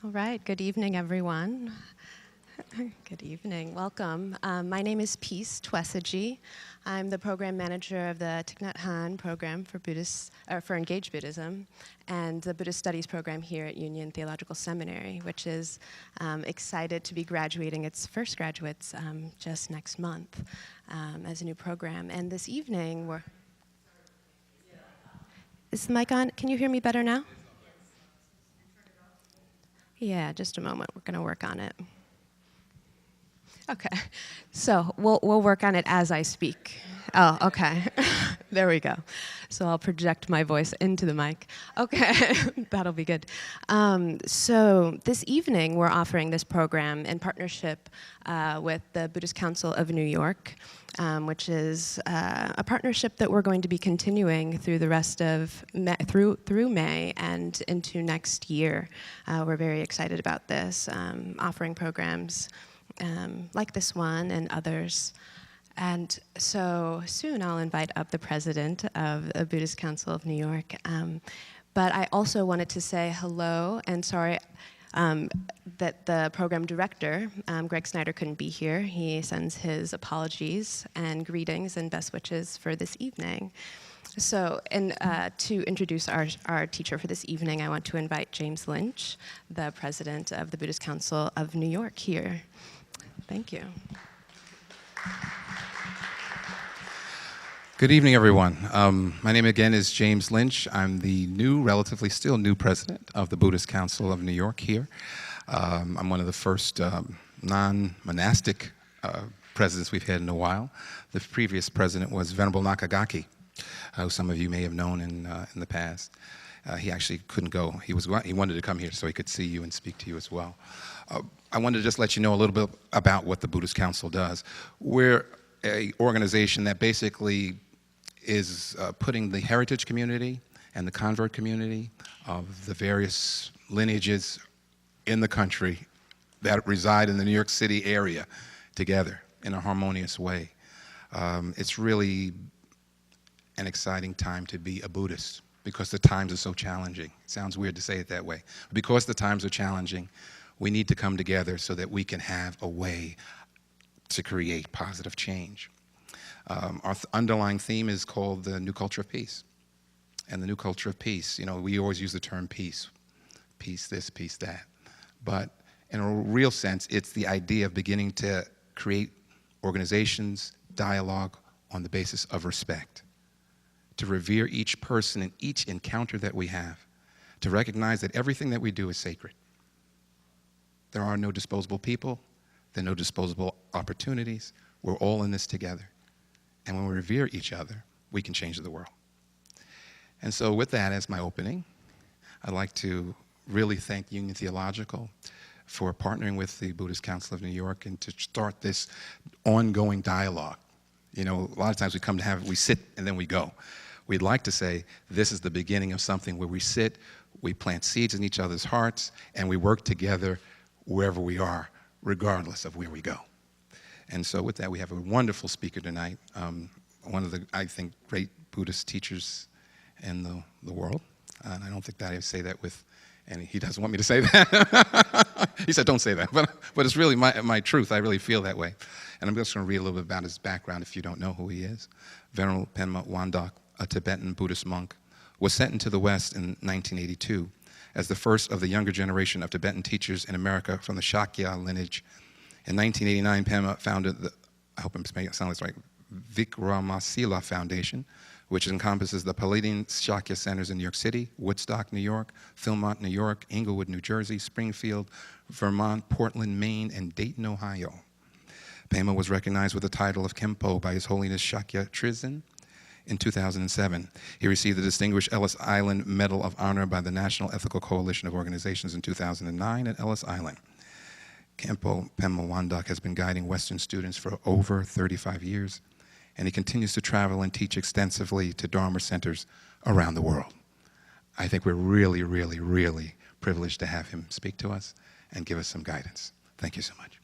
All right, good evening, everyone. Good evening, welcome. My name is Peace Twesaji. I'm the program manager of the Thich Nhat Hanh program for for Engaged Buddhism and the Buddhist Studies program here at Union Theological Seminary, which is excited to be graduating its first graduates just next month as a new program. And this evening, is the mic on? Can you hear me better now? Yeah, just a moment. We're going to work on it. Okay, so we'll work on it as I speak. Oh, okay. There we go. So I'll project my voice into the mic. Okay, that'll be good. So this evening, we're offering this program in partnership with the Buddhist Council of New York, which is a partnership that we're going to be continuing through the rest of through May and into next year. We're very excited about this, offering programs like this one and others. And so soon I'll invite up the president of the Buddhist Council of New York. But I also wanted to say hello and sorry that the program director, Greg Snyder, couldn't be here. He sends his apologies and greetings and best wishes for this evening. So, to introduce our teacher for this evening, I want to invite James Lynch, the president of the Buddhist Council of New York here. Thank you. Good evening, everyone. My name again is James Lynch. I'm the relatively still new president of the Buddhist Council of New York here. I'm one of the first non-monastic presidents we've had in a while. The previous president was Venerable Nakagaki, who some of you may have known in the past. He actually couldn't go. He wanted to come here so he could see you and speak to you as well. I wanted to just let you know a little bit about what the Buddhist Council does. We're an organization that basically is putting the heritage community and the convert community of the various lineages in the country that reside in the New York City area together in a harmonious way. It's really an exciting time to be a Buddhist because the times are so challenging. It sounds weird to say it that way. Because the times are challenging, we need to come together so that we can have a way to create positive change. Our underlying theme is called the New Culture of Peace. And the New Culture of Peace, we always use the term peace. Peace this, peace that. But in a real sense, it's the idea of beginning to create organizations, dialogue on the basis of respect. To revere each person and each encounter that we have. To recognize that everything that we do is sacred. There are no disposable people. There are no disposable opportunities. We're all in this together. And when we revere each other, we can change the world. And so with that as my opening, I'd like to really thank Union Theological for partnering with the Buddhist Council of New York and to start this ongoing dialogue. A lot of times we sit and then we go. We'd like to say this is the beginning of something where we sit, we plant seeds in each other's hearts, and we work together wherever we are, regardless of where we go. And so with that, we have a wonderful speaker tonight, one of the, I think, great Buddhist teachers in the world. And I don't think that I say that with, and he doesn't want me to say that. He said, don't say that. But it's really my truth. I really feel that way. And I'm just going to read a little bit about his background if you don't know who he is. Venerable Pema Wangdak, a Tibetan Buddhist monk, was sent into the West in 1982 as the first of the younger generation of Tibetan teachers in America from the Shakya lineage. In 1989, Pema founded the, I hope I'm making it sound right, Vikramasila Foundation, which encompasses the Palladian Shakya centers in New York City, Woodstock, New York, Philmont, New York, Englewood, New Jersey, Springfield, Vermont, Portland, Maine, and Dayton, Ohio. Pema was recognized with the title of Khenpo by His Holiness Shakya Trizin in 2007. He received the Distinguished Ellis Island Medal of Honor by the National Ethical Coalition of Organizations in 2009 at Ellis Island. Khenpo Pema Wangdak has been guiding Western students for over 35 years, and he continues to travel and teach extensively to Dharma centers around the world. I think we're really, really, really privileged to have him speak to us and give us some guidance. Thank you so much.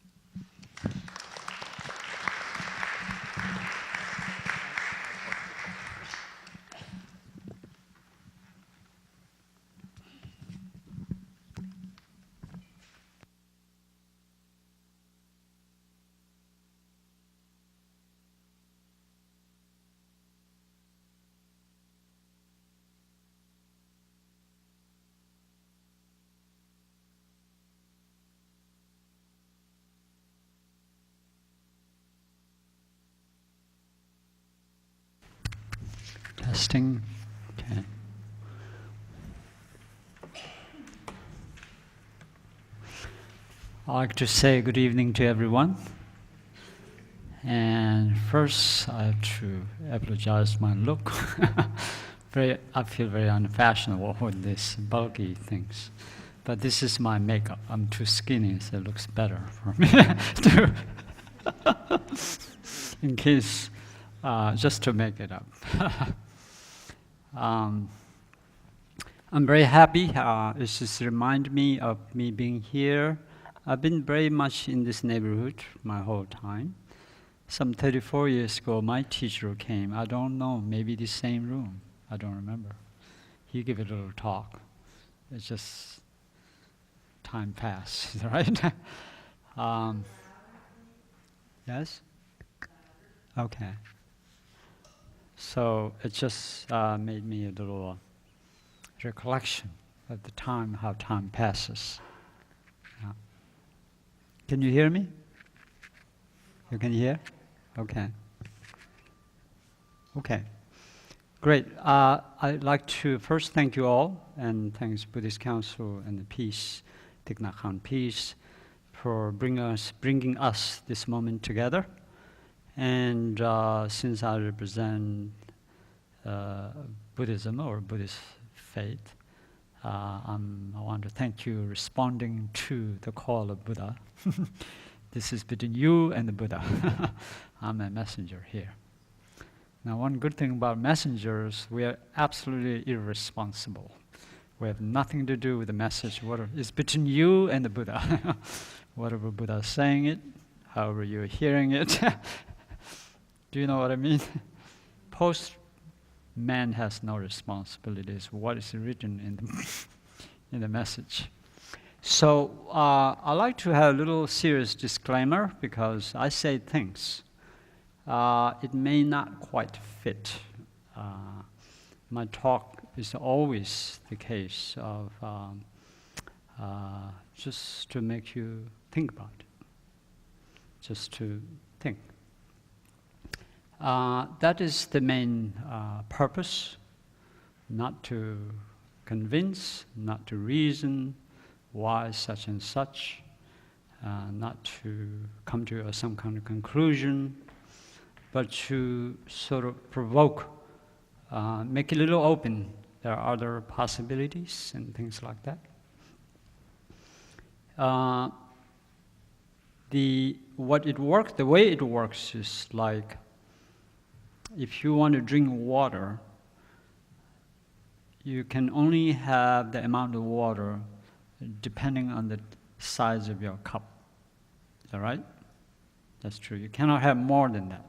Testing. Okay. I'd like to say good evening to everyone. And first, I have to apologize for my look. I feel very unfashionable with these bulky things. But this is my makeup. I'm too skinny, so it looks better for me. In case, just to make it up. I'm very happy. It just reminds me of me being here. I've been very much in this neighborhood my whole time. Some 34 years ago, my teacher came. I don't know, maybe the same room. I don't remember. He gave a little talk. It's just time passed, right? Yes? Okay. So it just made me a little recollection of the time, how time passes. Yeah. Can you hear me? You can hear? Okay. Okay. Great. I'd like to first thank you all, and thanks Buddhist Council and the Peace, Thich Nhat Hanh Peace, for bringing us this moment together. And since I represent Buddhism or Buddhist faith, I want to thank you responding to the call of Buddha. This is between you and the Buddha. I'm a messenger here. Now, one good thing about messengers, we are absolutely irresponsible. We have nothing to do with the message. It's between you and the Buddha. Whatever Buddha is saying it, however you're hearing it. Do you know what I mean? Man has no responsibilities. What is written in the message? So I like to have a little serious disclaimer because I say things. It may not quite fit. My talk is always the case of just to make you think about it. Just to think. That is the main purpose, not to convince, not to reason why such and such, not to come to some kind of conclusion, but to sort of provoke, make it a little open. There are other possibilities and things like that. The way it works is like, if you want to drink water, you can only have the amount of water depending on the size of your cup. Is that right? That's true. You cannot have more than that.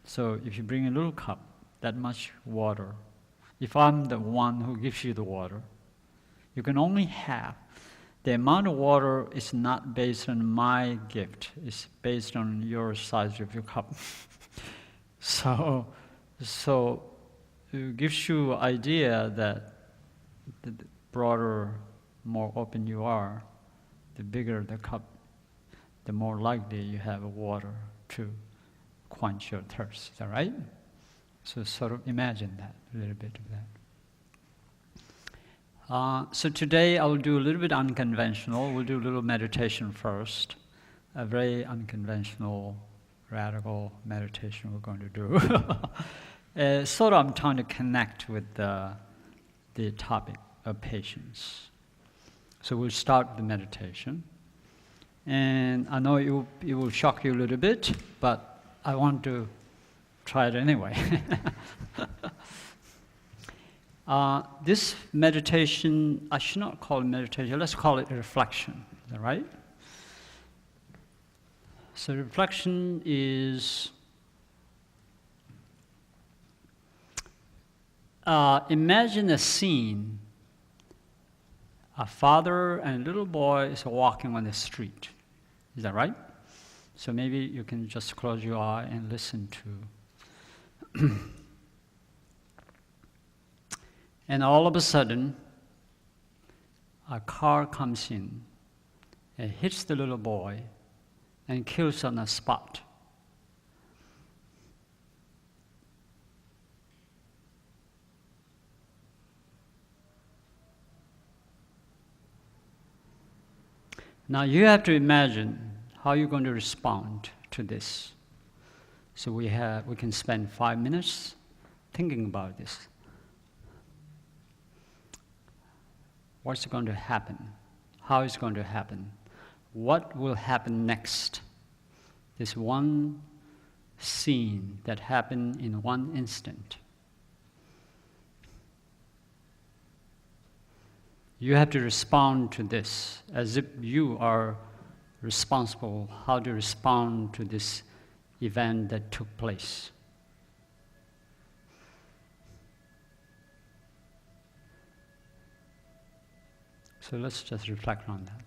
So if you bring a little cup, that much water, if I'm the one who gives you the water, you can only have. The amount of water is not based on my gift. It's based on your size of your cup. So it gives you an idea that the broader, more open you are, the bigger the cup, the more likely you have water to quench your thirst. Is that right? So sort of imagine that, a little bit of that. So today I will do a little bit unconventional. We'll do a little meditation first. A very unconventional, radical meditation we're going to do. Sort of I'm trying to connect with the topic of patience. So we'll start the meditation. And I know it will shock you a little bit, but I want to try it anyway. This meditation, I should not call it meditation, let's call it a reflection, is that right? So reflection is, imagine a scene. A father and a little boy is walking on the street, is that right? So maybe you can just close your eye and listen to. And all of a sudden, a car comes in and hits the little boy and kills on the spot. Now you have to imagine how you're going to respond to this. So we can spend 5 minutes thinking about this. What's going to happen? How is it going to happen? What will happen next? This one scene that happened in one instant. You have to respond to this as if you are responsible how to respond to this event that took place. So let's just reflect on that.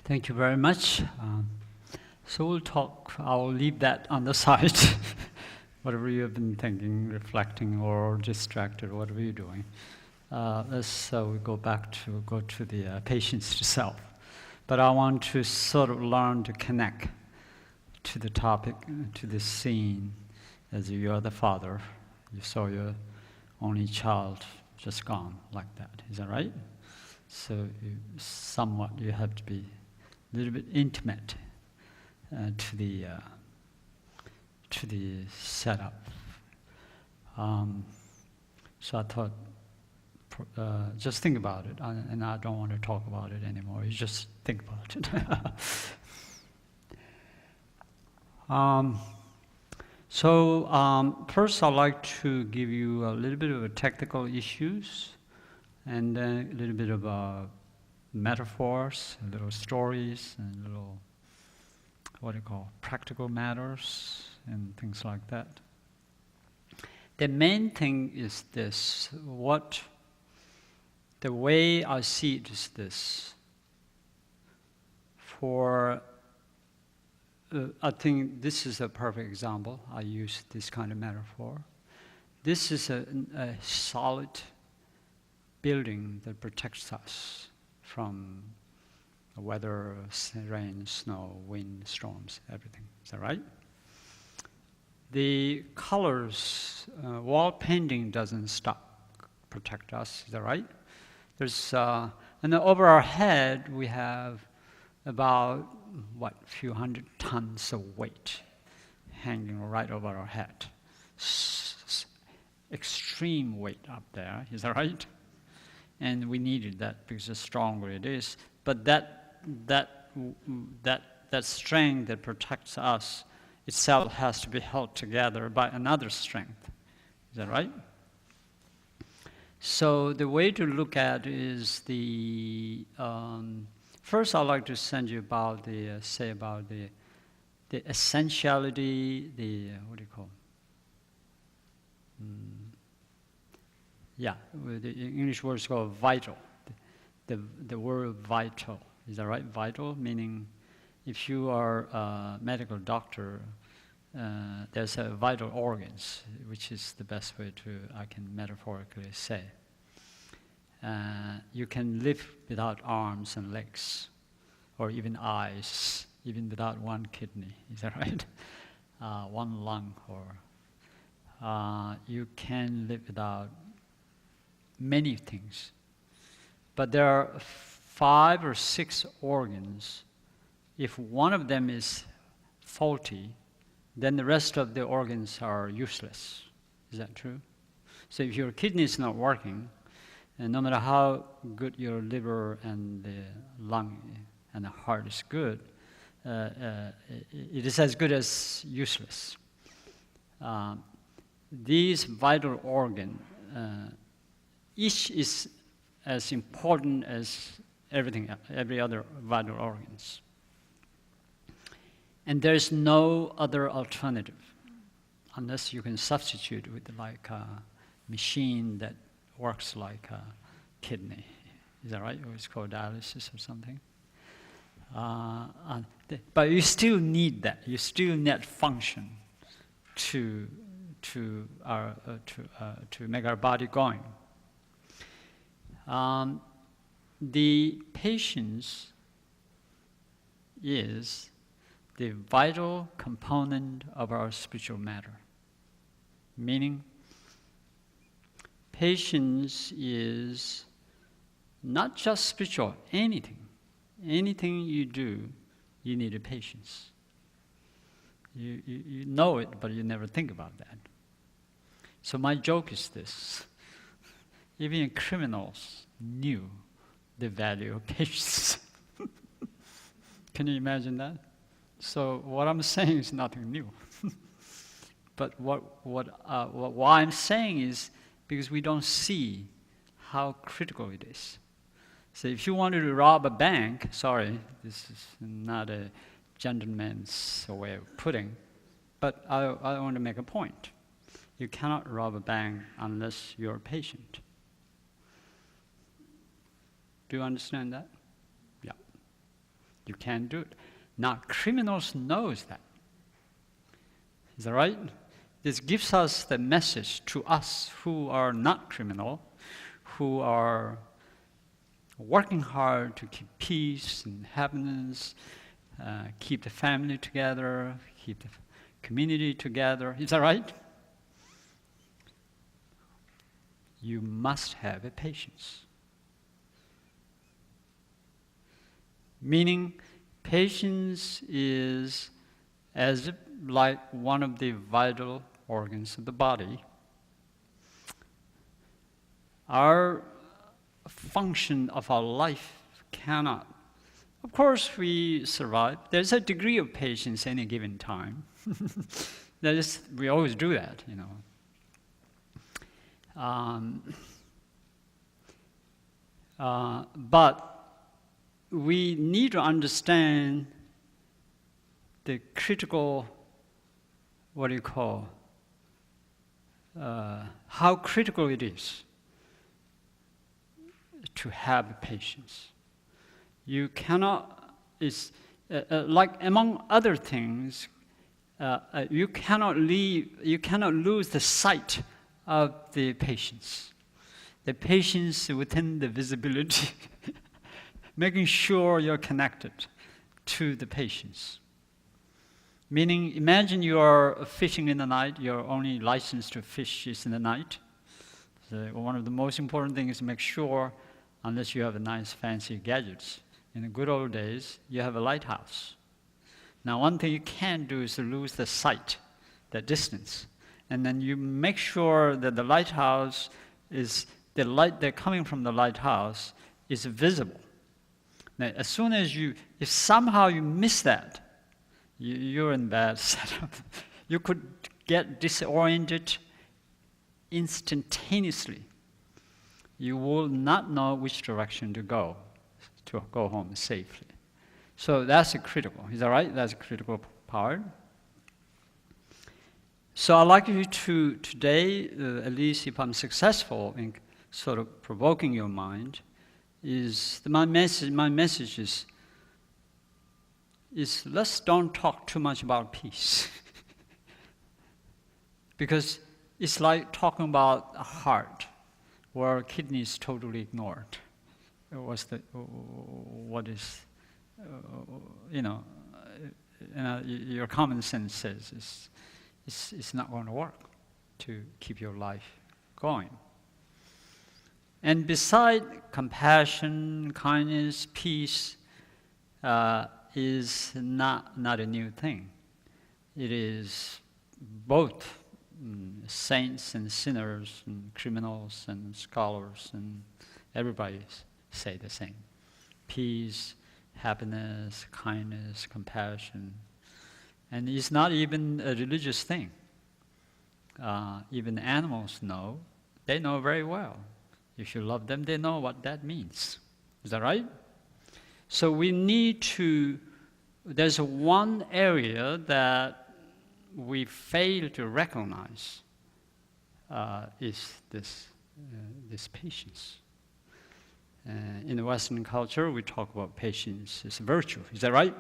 Thank you very much. So we'll talk, I'll leave that on the side. Whatever you have been thinking, reflecting, or distracted, whatever you're doing. Let's we go to the patience to self. But I want to sort of learn to connect to the topic, to the scene, as you are the father. You saw your only child just gone like that. Is that right? So you have to be a little bit intimate to the setup. So I thought, just think about it, and I don't want to talk about it anymore. You just think about it. First I'd like to give you a little bit of a technical issues, and then a little bit of metaphors, little stories, and little, practical matters, and things like that. The main thing is this, the way I see it is this. I think this is a perfect example. I use this kind of metaphor. This is a solid building that protects us from weather, rain, snow, wind, storms, everything. Is that right? The colors, wall painting doesn't protect us. Is that right? There's, and then over our head we have about few hundred tons of weight hanging right over our head. Extreme weight up there, is that right? And we needed that because the stronger it is. But that strength that protects us itself has to be held together by another strength. Is that right? So the way to look at it is the first, I'd like to send you about the essentiality, the the English word is called vital. The word vital, is that right? Vital, meaning if you are a medical doctor, there's a vital organs, which is the best way I can metaphorically say. You can live without arms and legs, or even eyes, even without one kidney, is that right? One lung, or you can live without many things. But there are 5 or 6 organs. If one of them is faulty, then the rest of the organs are useless. Is that true? So if your kidney is not working, and no matter how good your liver and the lung and the heart is good, it is as good as useless. These vital organs, each is as important as every other vital organs. And there is no other alternative, unless you can substitute with like a machine that works like a kidney. Is that right? Or it's called dialysis or something. But you still need that. You still need function to make our body going. The patience is the vital component of our spiritual matter. Meaning, patience is not just spiritual, anything. Anything you do, you need a patience. You know it, but you never think about that. So my joke is this. Even criminals knew the value of patience. Can you imagine that? So what I'm saying is nothing new. But why I'm saying is because we don't see how critical it is. So if you wanted to rob a bank, sorry, this is not a gentleman's way of putting, but I want to make a point. You cannot rob a bank unless you're patient. Do you understand that? Yeah. You can't do it. Now, criminals knows that. Is that right? This gives us the message to us who are not criminal, who are working hard to keep peace and happiness, keep the family together, keep the community together. Is that right? You must have a patience. Meaning, patience is as like one of the vital organs of the body. Our function of our life cannot. Of course, we survive. There's a degree of patience any given time. We always do that, you know. But we need to understand the critical, how critical it is to have patience. You cannot, like among other things, you cannot lose the sight of the patience. The patience within the visibility, making sure you're connected to the patience. Meaning, imagine you are fishing in the night, your only license to fish is in the night. So one of the most important things is to make sure, unless you have a nice fancy gadgets, in the good old days, you have a lighthouse. Now, one thing you can't do is to lose the sight, the distance. And then you make sure that the lighthouse is, the light that coming from the lighthouse is visible. Now, as soon as if somehow you miss that, you're in bad setup. You could get disoriented instantaneously. You will not know which direction to go home safely. So that's critical. Is that right? That's a critical part. So I'd like you to today, at least if I'm successful in sort of provoking your mind, my message is let's don't talk too much about peace. Because it's like talking about a heart where kidney is totally ignored. Your common sense says it's not going to work to keep your life going. And beside compassion, kindness, peace, is not a new thing. It is both saints and sinners and criminals and scholars and everybody say the same. Peace, happiness, kindness, compassion. And it's not even a religious thing. Even animals know. They know very well. If you love them, they know what that means. Is that right? So we need to, there's one area that we fail to recognize is this patience. In the Western culture, we talk about patience as a virtue. Is that right?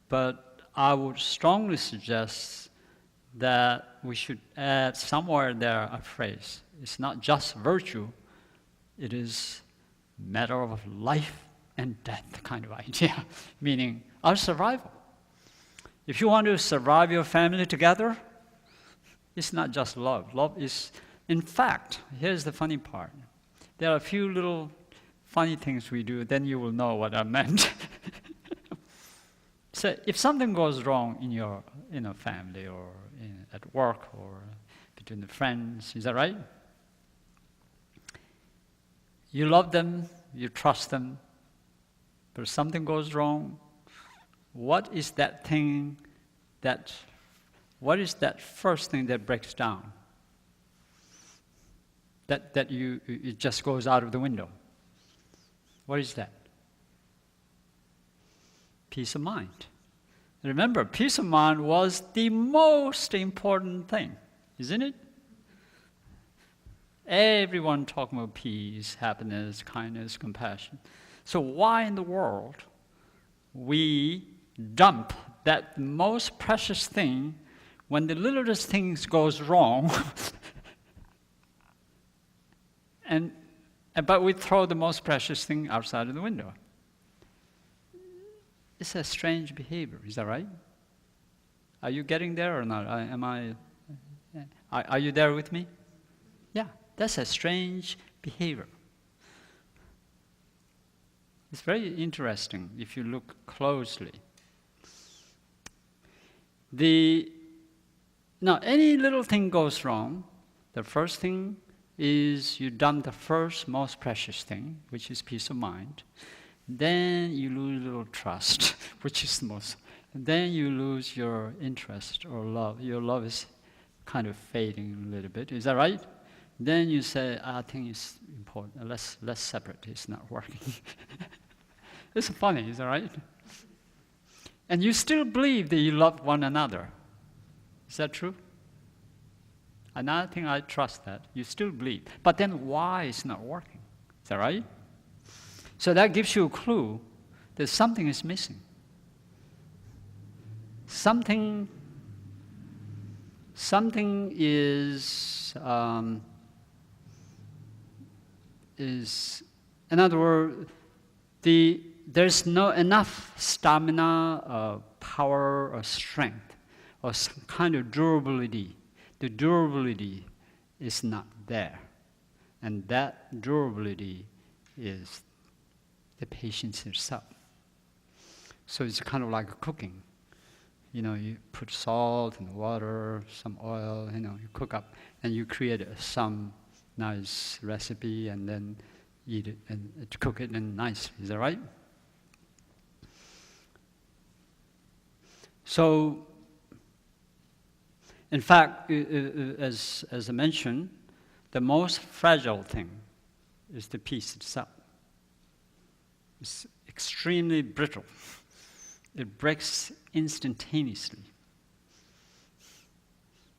But I would strongly suggest that we should add somewhere there a phrase. It's not just virtue, it is matter of life and death kind of idea, meaning our survival. If you want to survive your family together, it's not just love. Love is, in fact, here's the funny part. There are a few little funny things we do, then you will know what I meant. So if something goes wrong in a family or at work or between the friends, is that right? You love them, you trust them, but if something goes wrong, what is that first thing that breaks down? That it just goes out of the window. What is that? Peace of mind. Remember, peace of mind was the most important thing, isn't it? Everyone talking about peace, happiness, kindness, compassion. So why in the world we dump that most precious thing when the littlest things goes wrong, but we throw the most precious thing outside of the window? It's a strange behavior, is that right? Are you getting there or not? Are you there with me? Yeah, that's a strange behavior. It's very interesting if you look closely. Now, any little thing goes wrong, the first thing is you dump the first most precious thing, which is peace of mind. Then you lose a little trust, which is the most. And then you lose your interest or love. Your love is kind of fading a little bit. Is that right? Then you say, I think it's important. Let's separate. It's not working. It's funny, is that right? And you still believe that you love one another. Is that true? And I think I trust that. You still believe. But then why it's not working? Is that right? So that gives you a clue that something is missing. Something is, in other words, there's no enough stamina, power, or strength, or some kind of durability. The durability is not there. And that durability is the patience itself. So it's kind of like cooking. You know, you put salt and water, some oil, you cook up, and you create some nice recipe and then eat it and cook it and nice. Is that right? So, in fact, as I mentioned, the most fragile thing is the peace itself. It's extremely brittle. It breaks instantaneously.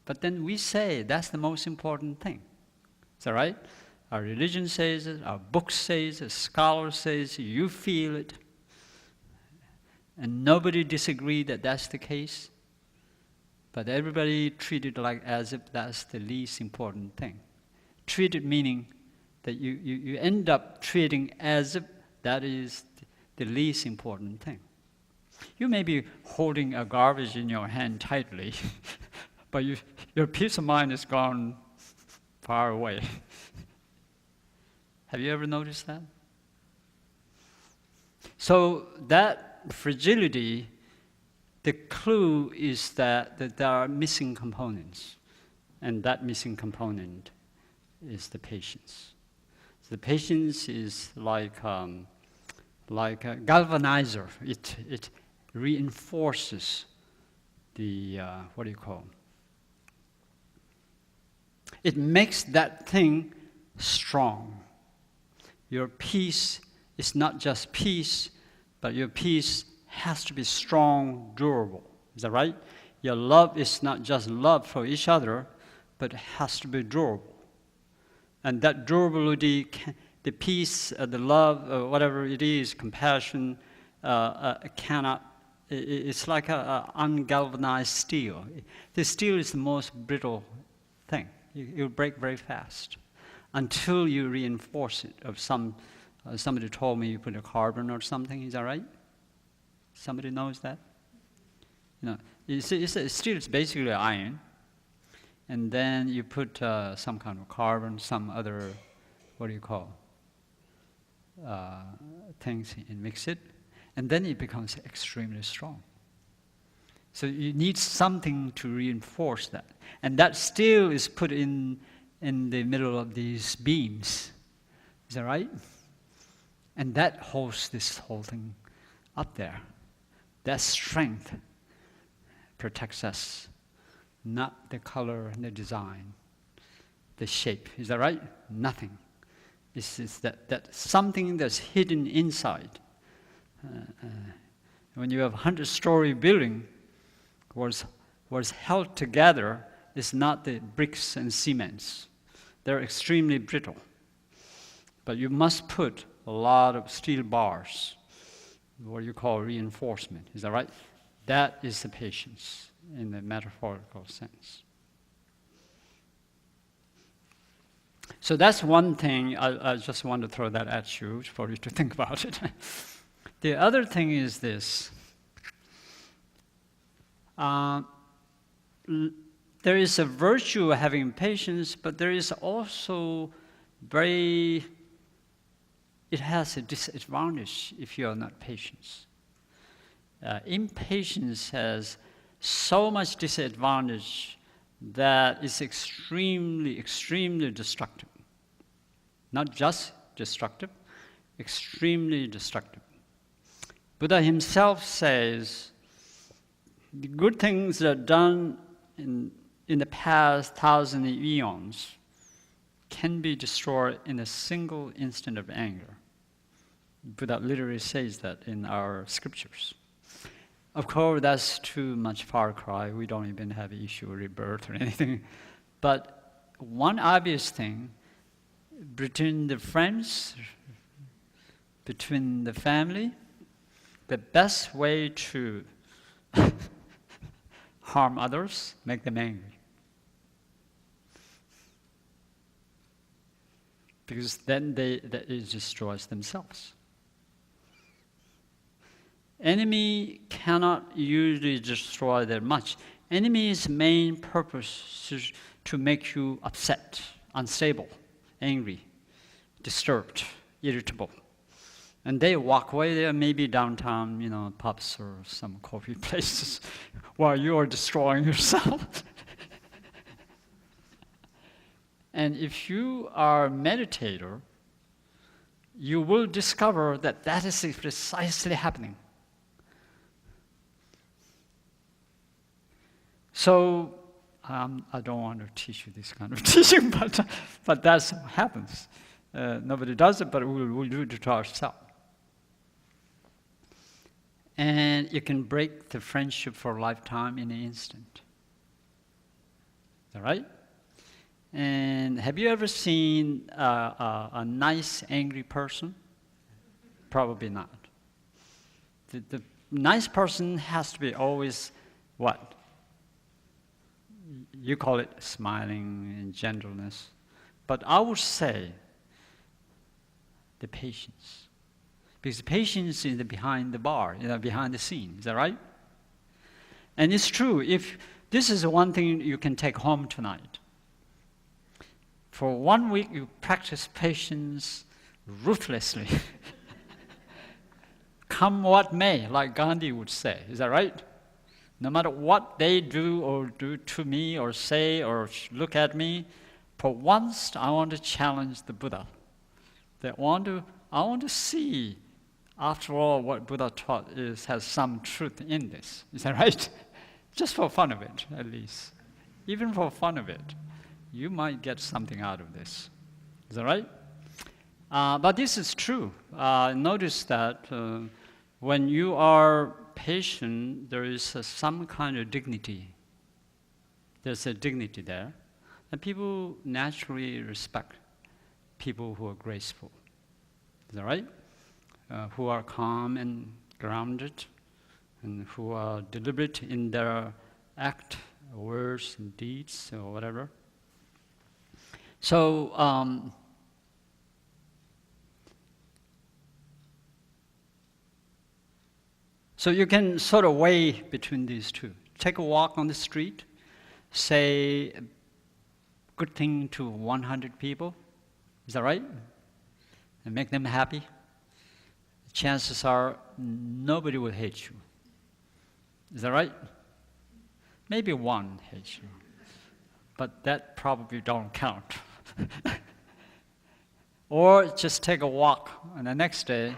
But then we say that's the most important thing. Is that right? Our religion says it, our book says it, scholars says it, you feel it. And nobody disagrees that that's the case. But everybody treat it like as if that's the least important thing. Treat it meaning that you end up treating as if that is the least important thing. You may be holding a garbage in your hand tightly, but your peace of mind has gone far away. Have you ever noticed that? So that fragility, the clue is that there are missing components, and that missing component is the patience. So the patience is like a galvanizer. It reinforces the it makes that thing strong. Your peace is not just peace, but your peace has to be strong, durable. Is that right? Your love is not just love for each other, but it has to be durable. And that durability, the peace, the love, whatever it is, compassion, cannot. It's like a ungalvanized steel. The steel is the most brittle thing. It'll break very fast until you reinforce it. Somebody told me you put a carbon or something. Is that right? Somebody knows that? Steel is basically iron, and then you put some kind of carbon, some other, things, and mix it, and then it becomes extremely strong. So you need something to reinforce that, and that steel is put in the middle of these beams. Is that right? And that holds this whole thing up there. That strength protects us, not the color and the design, the shape. Is that right? Nothing. It's that something that's hidden inside. When you have 100-story building, what's held together is not the bricks and cements. they're extremely brittle. But you must put a lot of steel bars, what you call reinforcement. Is that right? That is the patience in the metaphorical sense. So that's one thing. I just want to throw that at you for you to think about it. The other thing is this. There is a virtue of having patience, but there is also it has a disadvantage if you are not patient. Impatience has so much disadvantage that is extremely, extremely destructive. Not just destructive, extremely destructive. Buddha himself says, the good things that are done in the past 1,000 eons can be destroyed in a single instant of anger. Buddha literally says that in our scriptures. Of course, that's too much far cry. We don't even have an issue of rebirth or anything. But one obvious thing, between the friends, between the family, the best way to harm others, make them angry. Because then it destroys themselves. Enemy cannot usually destroy that much. Enemy's main purpose is to make you upset, unstable, angry, disturbed, irritable. And they walk away there, maybe downtown, pubs or some coffee places, while you are destroying yourself. And if you are a meditator, you will discover that that is precisely happening. So, I don't want to teach you this kind of teaching, but that's what happens. Nobody does it, but we'll do it to ourselves. And you can break the friendship for a lifetime in an instant. All right? And have you ever seen a nice, angry person? Probably not. The nice person has to be always what? You call it smiling and gentleness. But I would say the patience. Because patience is behind the bar, behind the scene. Is that right? And it's true. If this is one thing you can take home tonight. For 1 week, you practice patience ruthlessly. Come what may, like Gandhi would say. Is that right? No matter what they do or do to me or say or look at me, for once I want to challenge the Buddha. I want to see, after all, what Buddha taught has some truth in this. Is that right? Just for fun of it, at least. Even for fun of it, you might get something out of this. Is that right? But this is true. Notice that when you are patient, there is some kind of dignity. There's a dignity there. And people naturally respect people who are graceful. Is that right? Who are calm and grounded, and who are deliberate in their act, words, and deeds, or whatever. So, so you can sort of weigh between these two. Take a walk on the street, say a good thing to 100 people. Is that right? And make them happy. Chances are nobody will hate you. Is that right? Maybe one hates you. But that probably don't count. Or just take a walk, and the next day,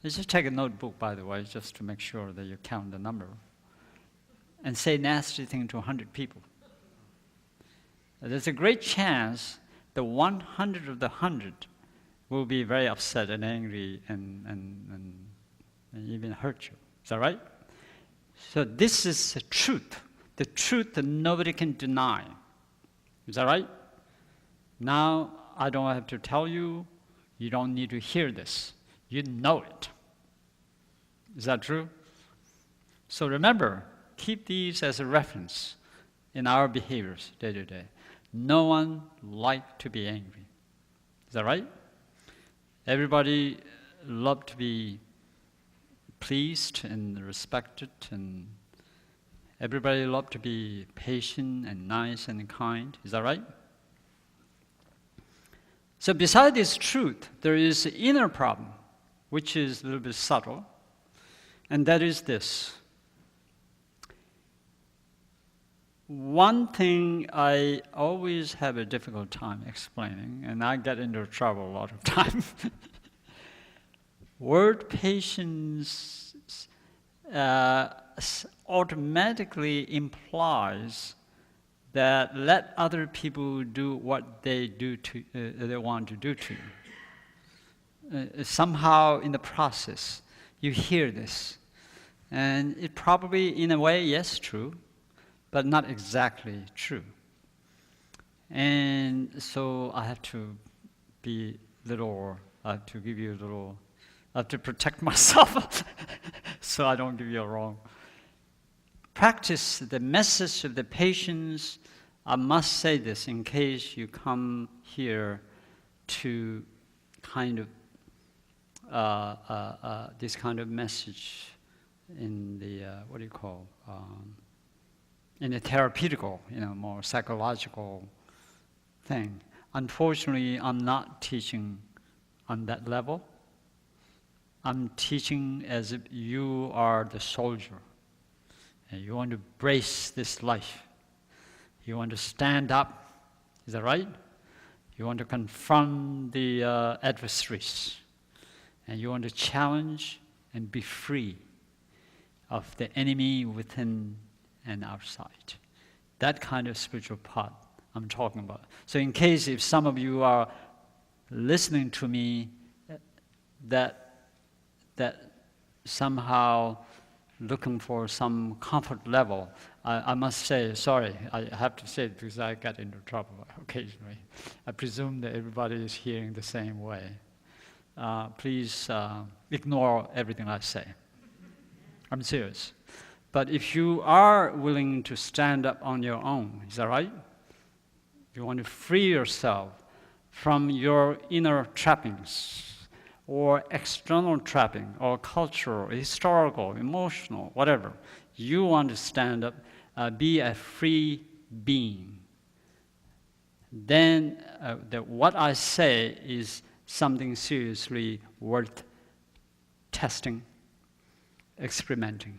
just take a notebook, by the way, just to make sure that you count the number, and say nasty thing to 100 people. There's a great chance the 100 of the 100 will be very upset and angry and even hurt you. Is that right? So this is the truth that nobody can deny. Is that right? Now, I don't have to tell you, you don't need to hear this. You know it. Is that true? So remember, keep these as a reference in our behaviors day to day. No one likes to be angry. Is that right? Everybody loves to be pleased and respected, and everybody loves to be patient and nice and kind. Is that right? So beside this truth, there is an inner problem, which is a little bit subtle, and that is this. One thing I always have a difficult time explaining, and I get into trouble a lot of time. Word patience automatically implies that let other people do what they do to they want to do to you. Somehow in the process, you hear this, and it probably, in a way, yes, true, but not exactly true. And so I have to be little. I have to give you a little. I have to protect myself so I don't give you a wrong. Practice the message of the patience. I must say this in case you come here to kind of this kind of message in the what do you call in a therapeutical, more psychological thing. Unfortunately, I'm not teaching on that level. I'm teaching as if you are the soldier, and you want to brace this life. You want to stand up, is that right? You want to confront the adversaries, and you want to challenge and be free of the enemy within and outside. That kind of spiritual path I'm talking about. So in case if some of you are listening to me that somehow looking for some comfort level, I must say, sorry, I have to say it because I get into trouble occasionally. I presume that everybody is hearing the same way. Please ignore everything I say. I'm serious. But if you are willing to stand up on your own, is that right? You want to free yourself from your inner trappings, or external trapping, or cultural, historical, emotional, whatever. You want to stand up, be a free being. Then what I say is something seriously worth testing, experimenting.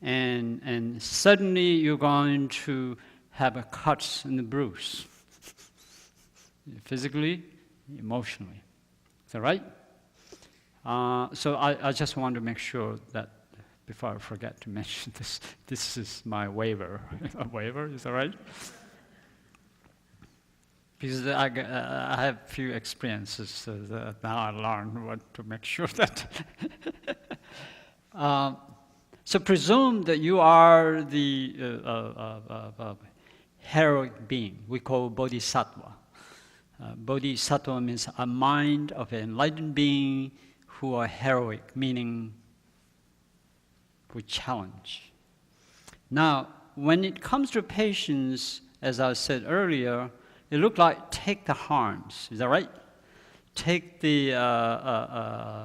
And suddenly you're going to have a cuts and a bruise, physically, emotionally. Is that right? So I just want to make sure that before I forget to mention this is my waiver. A waiver, is that right? Because I have few experiences, so that now I learn what to make sure that. So presume that you are the heroic being we call bodhisattva. Bodhisattva means a mind of an enlightened being who are heroic, meaning who challenge. Now, when it comes to patience, as I said earlier, it looks like take the harms. Is that right? Take the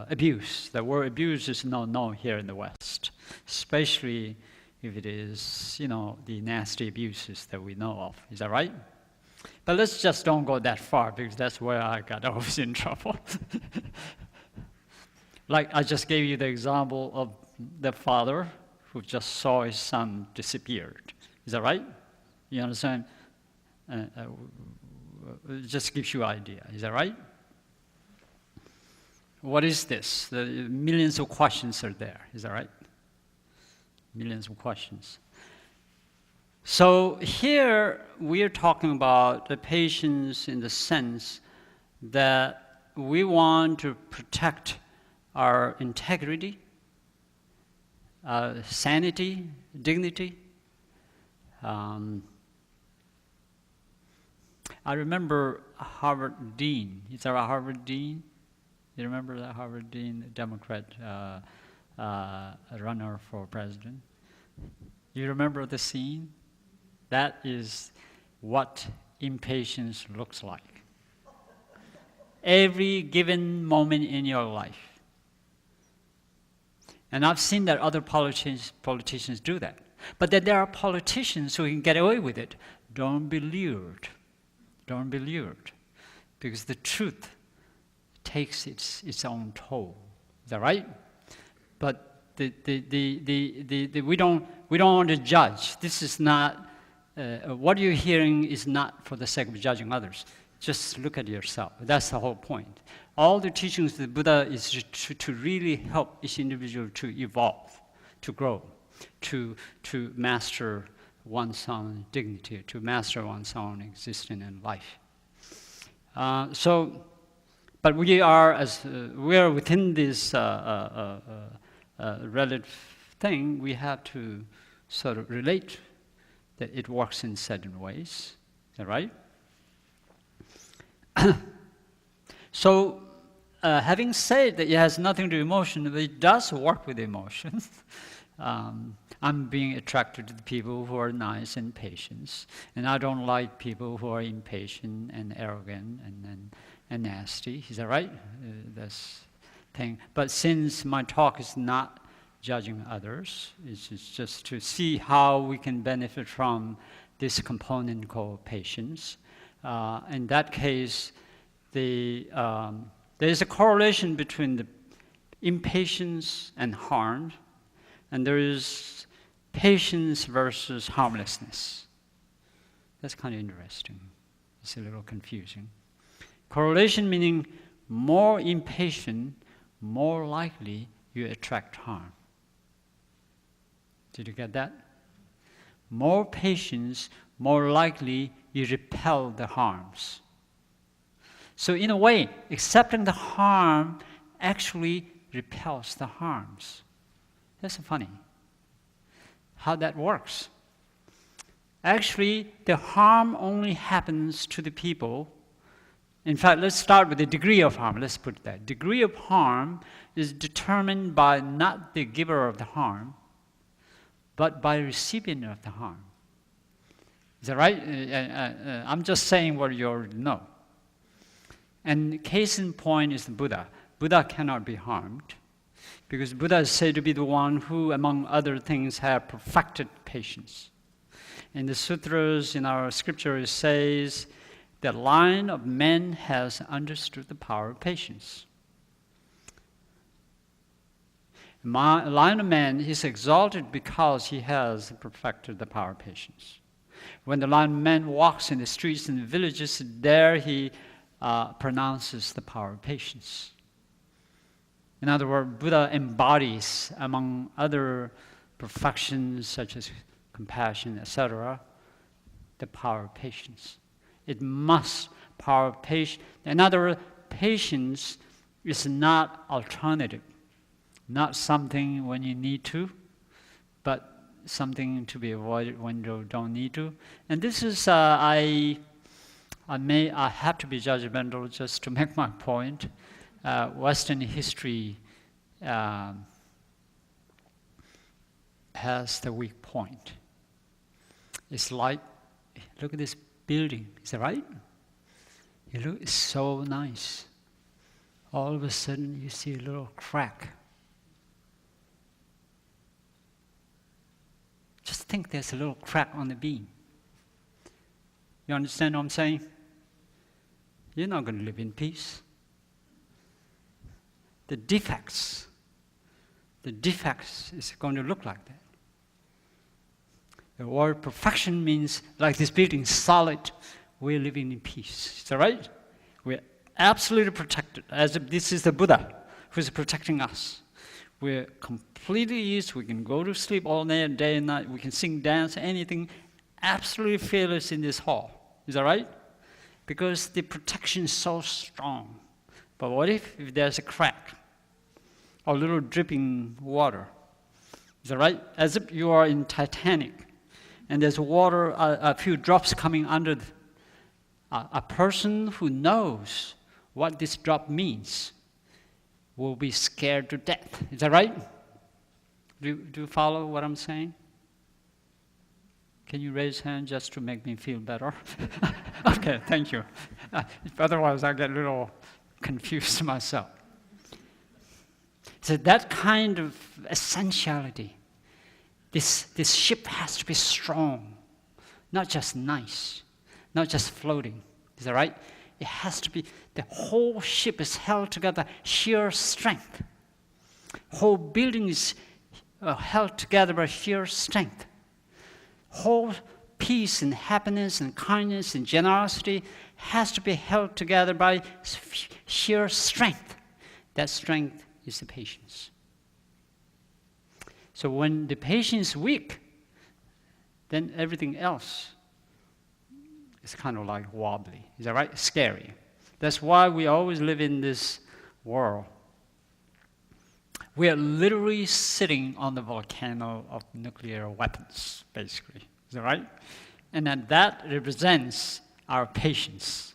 abuse. The word abuse is not known here in the West, especially if it is, the nasty abuses that we know of. Is that right? But let's just don't go that far, because that's where I got always in trouble. Like I just gave you the example of the father who just saw his son disappeared. Is that right? You understand? It just gives you an idea. Is that right? What is this? The millions of questions are there. Is that right? Millions of questions. So here we are talking about the patience in the sense that we want to protect our integrity, sanity, dignity, I remember Harvard Dean. Is there a Harvard Dean? You remember that Harvard Dean, Democrat runner for president? You remember the scene? That is what impatience looks like. Every given moment in your life. And I've seen that other politicians do that. But that there are politicians who can get away with it. Don't be lured. Don't be lured. Because the truth takes its own toll. Is that right? But we don't want to judge. This is not, what you're hearing is not for the sake of judging others. Just look at yourself. That's the whole point. All the teachings of the Buddha is to really help each individual to evolve, to grow, to master one's own dignity, to master one's own existence in life. But we are within this relative thing. We have to sort of relate that it works in certain ways. Is that right? So, having said that it has nothing to do with emotion, but it does work with emotions. I'm being attracted to the people who are nice and patient, and I don't like people who are impatient and arrogant and nasty. Is that right? That's thing. But since my talk is not judging others, it's just to see how we can benefit from this component called patience. In that case, there is a correlation between the impatience and harm, and there is patience versus harmlessness. That's kind of interesting. It's a little confusing. Correlation meaning more impatient, more likely you attract harm. Did you get that? More patience, more likely you repel the harms. So in a way, accepting the harm actually repels the harms. That's funny. How that works. Actually, the harm only happens to the people. In fact, let's start with the degree of harm. Let's put that. Degree of harm is determined by not the giver of the harm, but by the recipient of the harm. Is that right? I'm just saying what you already know. And case in point is the Buddha. Buddha cannot be harmed because Buddha is said to be the one who, among other things, have perfected patience. In the sutras, in our scripture, it says, the line of men has understood the power of patience. The line of man is exalted because he has perfected the power of patience. When the line of man walks in the streets and the villages, there he pronounces the power of patience. In other words, Buddha embodies, among other perfections such as compassion, etc., the power of patience. It must power of patience. In other words, patience is not alternative, not something when you need to, but something to be avoided when you don't need to. And this is, I have to be judgmental just to make my point. Western history has the weak point. It's like, look at this building, is that right? You look, it's so nice. All of a sudden you see a little crack. Just think there's a little crack on the beam. You understand what I'm saying? You're not going to live in peace. The defects is going to look like that. The word perfection means, like this building, solid, we're living in peace. Is that right? We're absolutely protected, as if this is the Buddha who's protecting us. We're completely eased, we can go to sleep all day and night, we can sing, dance, anything, absolutely fearless in this hall. Is that right? Because the protection is so strong. But what if there's a crack or a little dripping water? Is that right? As if you are in Titanic and there's water, a few drops coming under A person who knows what this drop means will be scared to death. Is that right? Do you follow what I'm saying? Can you raise hand just to make me feel better? Okay, thank you. Otherwise, I get a little confused myself. So that kind of essentiality, this ship has to be strong, not just nice, not just floating. Is that right? It has to be, the whole ship is held together, sheer strength. Whole building is held together by sheer strength. Whole peace and happiness and kindness and generosity has to be held together by sheer strength. That strength is the patience. So when the patience is weak, then everything else is kind of like wobbly. Is that right? Scary. That's why we always live in this world. We are literally sitting on the volcano of nuclear weapons, basically. Is that right? And then that represents our patience.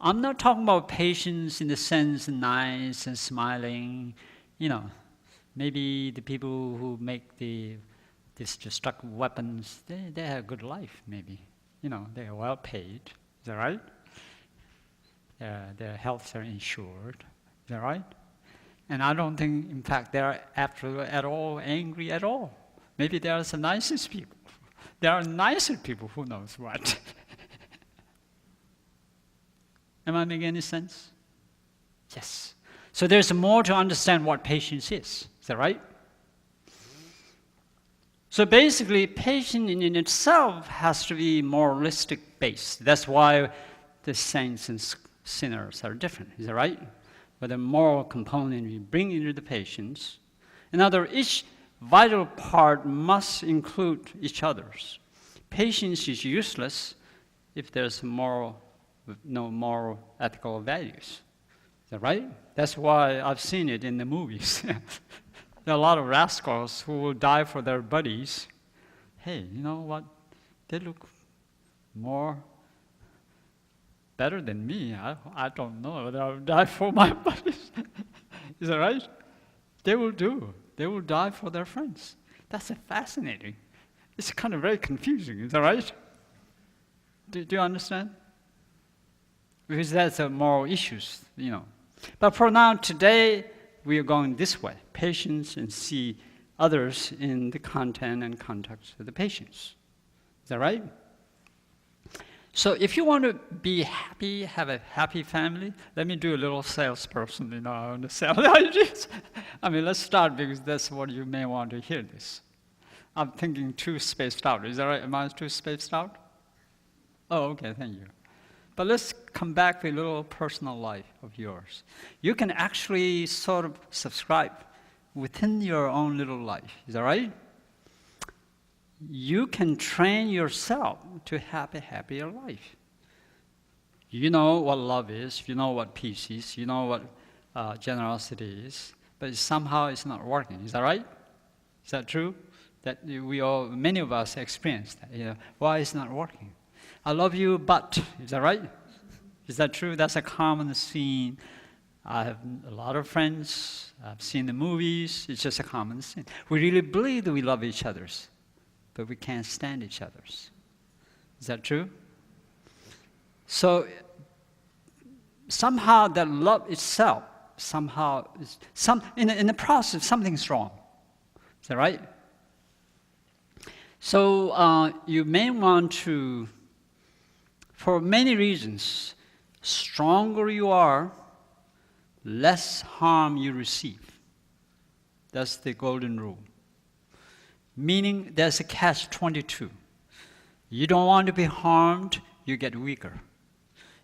I'm not talking about patience in the sense nice and smiling. Maybe the people who make these destructive weapons, they have a good life, maybe. They are well paid. Is that right? Their healths are insured. Is that right? And I don't think, in fact, they're at all angry at all. Maybe they are the nicest people. There are nicer people, who knows what. Am I making any sense? Yes. So there's more to understand what patience is. Is that right? So basically, patience in itself has to be moralistic based. That's why the saints and sinners are different. Is that right? But the moral component we bring into the patience. In other words, each vital part must include each other's. Patience is useless if there's no moral, ethical values. Is that right? That's why I've seen it in the movies. There are a lot of rascals who will die for their buddies. Hey, you know what? They look better than me. I don't know. They'll die for my buddies. Is that right? They will do. They will die for their friends. That's fascinating. It's kind of very confusing. Is that right? Do you understand? Because that's a moral issues, But for now, today, we are going this way. Patience and see others in the content and context of the patience. Is that right? So if you want to be happy, have a happy family, let me do a little salesperson, on the sales ideas. Let's start because that's what you may want to hear this. I'm thinking too spaced out. Is that right? Am I too spaced out? Oh, okay, thank you. But let's come back to a little personal life of yours. You can actually sort of subscribe within your own little life. Is that right? You can train yourself to have a happier life. You know what love is, you know what peace is, you know what generosity is, but somehow it's not working. Is that right? Is that true? That many of us experience that. Why it's not working? I love you, but, is that right? Is that true? That's a common scene. I have a lot of friends. I've seen the movies. It's just a common scene. We really believe that we love each other, but we can't stand each other. Is that true? So somehow that love itself, in the process, something's wrong. Is that right? So you may want to, for many reasons, stronger you are, less harm you receive. That's the golden rule. Meaning there's a catch-22. You don't want to be harmed, you get weaker.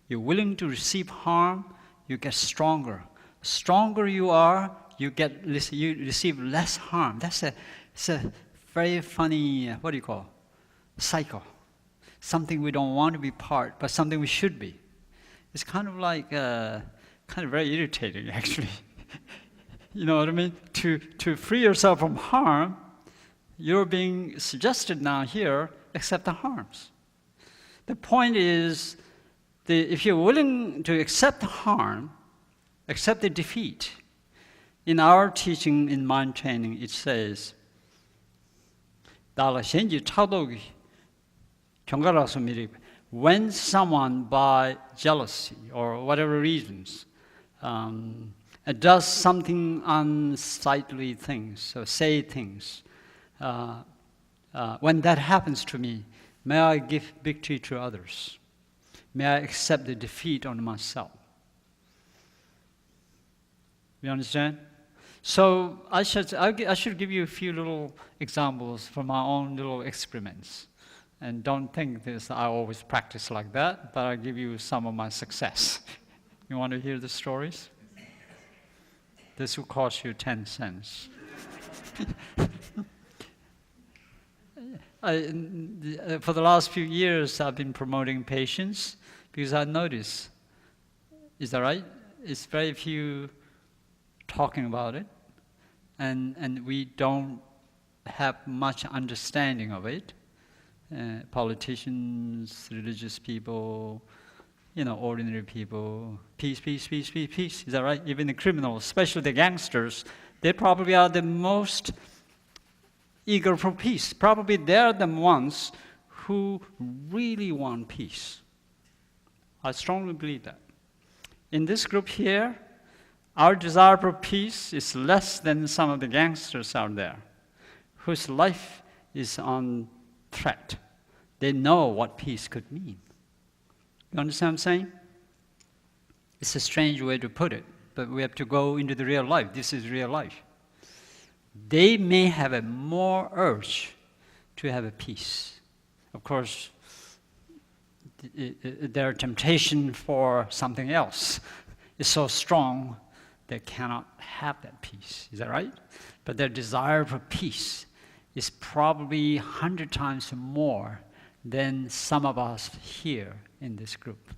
You're willing to receive harm, you get stronger. Stronger you are, you receive less harm. It's a very funny, cycle. Something we don't want to be part, but something we should be. It's kind of very irritating, actually. You know what I mean? To free yourself from harm, you're being suggested now here, accept the harms. The point is, if you're willing to accept harm, accept the defeat, in our teaching in mind training, it says, when someone, by jealousy or whatever reasons, does something unsightly things, or say things, when that happens to me, may I give victory to others. May I accept the defeat on myself. You understand? So I should give you a few little examples from my own little experiments. And don't think this, I always practice like that, but I'll give you some of my success. You want to hear the stories? This will cost you 10 cents. For the last few years, I've been promoting patience because I notice, is that right? It's very few talking about it, and we don't have much understanding of it. Politicians, religious people, ordinary people, peace, peace, peace, peace, peace. Is that right? Even the criminals, especially the gangsters, they probably are the most eager for peace. Probably they're the ones who really want peace. I strongly believe that. In this group here, our desire for peace is less than some of the gangsters out there, whose life is on threat. They know what peace could mean. You understand what I'm saying? It's a strange way to put it, but we have to go into the real life. This is real life. They may have a more urge to have a peace. Of course, their temptation for something else is so strong they cannot have that peace. Is that right? But their desire for peace is probably 100 times more than some of us here in this group.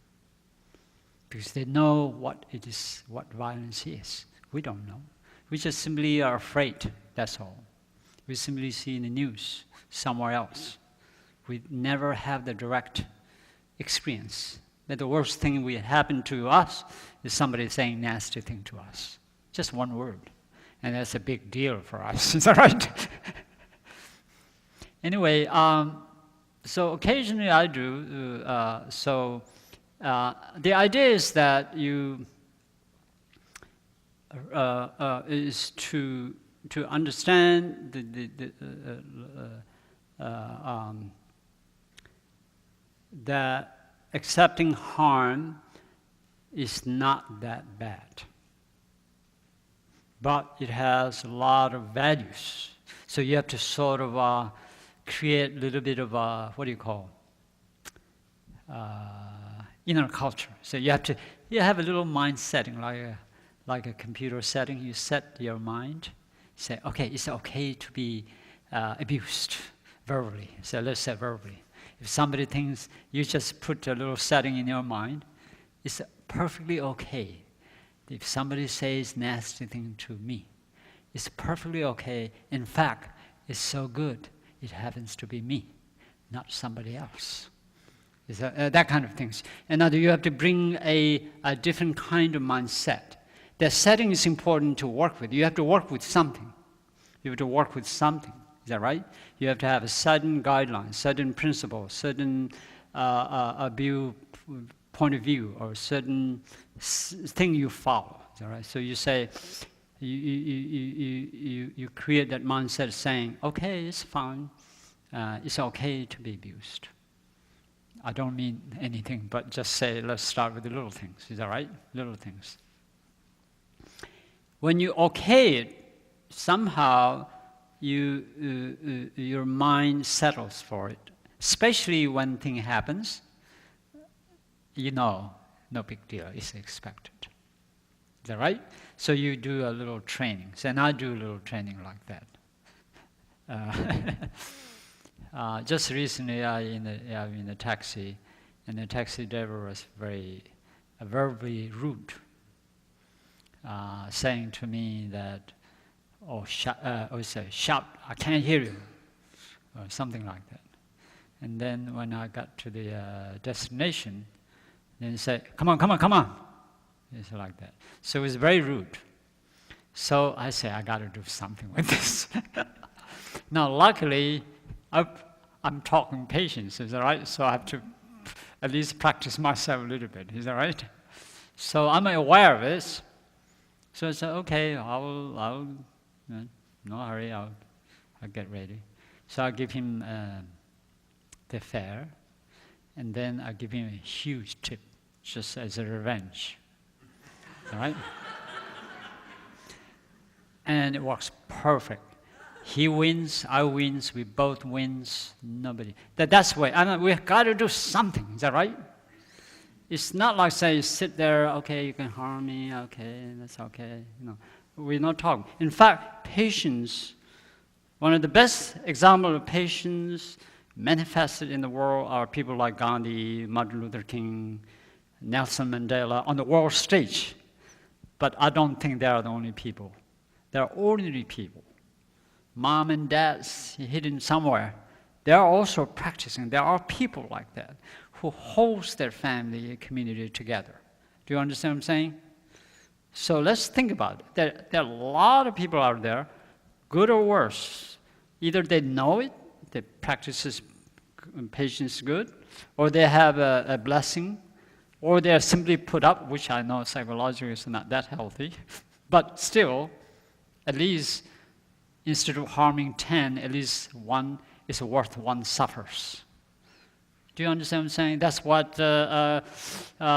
Because they know what it is, what violence is. We don't know. We just simply are afraid, that's all. We simply see in the news somewhere else. We never have the direct experience that the worst thing will happen to us is somebody saying nasty thing to us. Just one word. And that's a big deal for us. Is that right? Anyway, so occasionally I do. The idea is that you is to understand that accepting harm is not that bad, but it has a lot of values. So you have to sort of create a little bit of inner culture. So you have a little mind setting, like a computer setting. You set your mind. Say, okay, it's okay to be abused verbally. So let's say verbally. If somebody thinks you just put a little setting in your mind, it's perfectly okay. If somebody says nasty thing to me, it's perfectly okay. In fact, it's so good. It happens to be me, not somebody else. It's that kind of things. And now you have to bring a different kind of mindset. The setting is important to work with. You have to work with something. You have to work with something. Is that right? You have to have a certain guideline, certain principle, certain point of view, or certain thing you follow. Is that right? So you say, you create that mindset saying, okay, it's fine. It's okay to be abused. I don't mean anything, but just say, let's start with the little things. Is that right? Little things. When you okay it, somehow your mind settles for it. Especially when thing happens, no big deal, it's expected. Is that right? So you do a little training. And I do a little training like that. Just recently, I'm in a taxi, and the taxi driver was very verbally rude, saying to me that, shout, I can't hear you, or something like that. And then when I got to the destination, then he said, come on, come on, come on. It's like that. So it was very rude. So I said, I got to do something with this. Now, luckily, I'm talking patience, is that right? So I have to at least practice myself a little bit, is that right? So I'm aware of this. So I said, okay, I'll no hurry, I'll get ready. So I give him the fare, and then I give him a huge tip, just as a revenge. All right? And it works perfect. He wins, I wins, we both wins, nobody. That's the way. We've got to do something, is that right? It's not like, say, you sit there, okay, you can harm me, okay, that's okay. No, we're not talking. In fact, patience, one of the best examples of patience manifested in the world are people like Gandhi, Martin Luther King, Nelson Mandela on the world stage. But I don't think they are the only people. They are ordinary people. Mom and dads hidden somewhere. They are also practicing. There are people like that who holds their family and community together. Do you understand what I'm saying? So let's think about it. There are a lot of people out there, good or worse. Either they know it, they practice patience good, or they have a blessing, or they are simply put up, which I know psychologically is not that healthy, but still, at least instead of harming 10, at least one is worth one suffers. Do you understand what I'm saying? That's what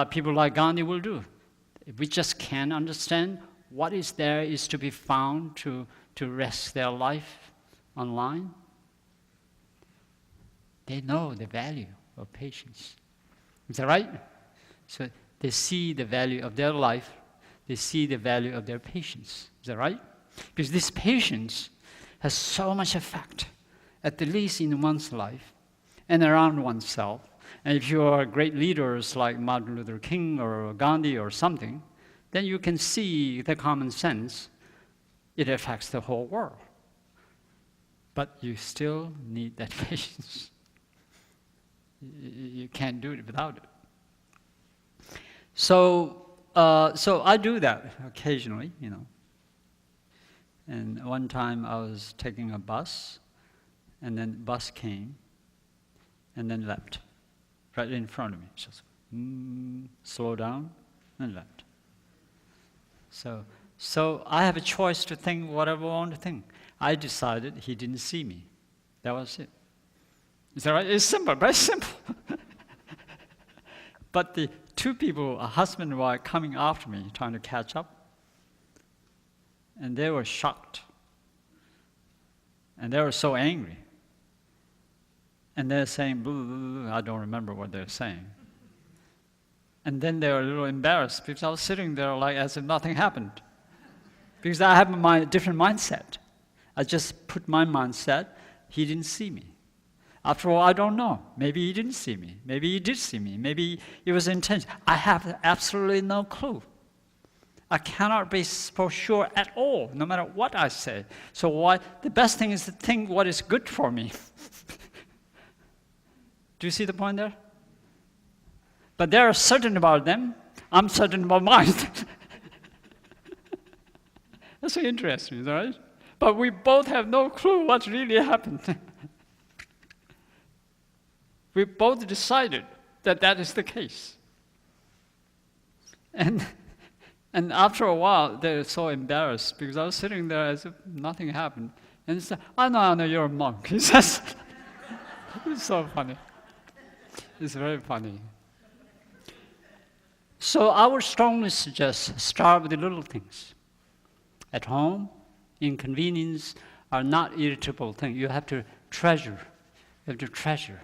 people like Gandhi will do. If we just can't understand what is there is to be found to risk their life online, they know the value of patience. Is that right? So they see the value of their life, they see the value of their patience. Is that right? Because this patience has so much effect, at the least in one's life and around oneself. And if you are great leaders like Martin Luther King or Gandhi or something, then you can see the common sense. It affects the whole world. But you still need that patience. You can't do it without it. So I do that occasionally, you know. And one time I was taking a bus, and then the bus came, and then left, right in front of me. Just slow down, and left. So I have a choice to think whatever I want to think. I decided he didn't see me. That was it. Is that right? It's simple, very simple. But the two people, a husband and wife, coming after me, trying to catch up, and they were shocked. And they were so angry. And they're saying, blah, blah, blah, blah. I don't remember what they're saying. And then they were a little embarrassed because I was sitting there like as if nothing happened. Because I have my different mindset. I just put my mindset, he didn't see me. After all, I don't know. Maybe he didn't see me. Maybe he did see me. Maybe it was intentional. I have absolutely no clue. I cannot be for sure at all, no matter what I say. So the best thing is to think what is good for me. Do you see the point there? But they are certain about them. I'm certain about mine. That's so interesting, right? But we both have no clue what really happened. We both decided that is the case. And after a while, they're so embarrassed because I was sitting there as if nothing happened. And he said, I know, you're a monk. He says, it's so funny. It's very funny. So I would strongly suggest start with the little things. At home, inconvenience are not irritable things. You have to treasure. You have to treasure.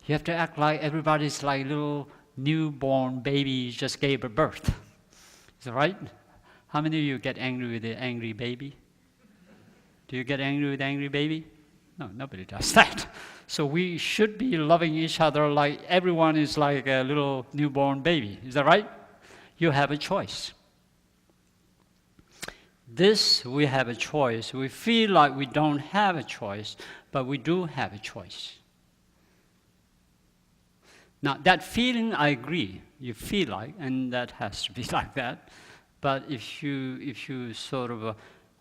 You have to act like everybody's like little newborn baby just gave birth. Is that right? How many of you get angry with the angry baby? Do you get angry with the angry baby? No, nobody does that. So we should be loving each other like everyone is like a little newborn baby. Is that right? You have a choice. This, we have a choice. We feel like we don't have a choice, but we do have a choice. Now, that feeling, I agree, you feel like, and that has to be like that. But if you sort of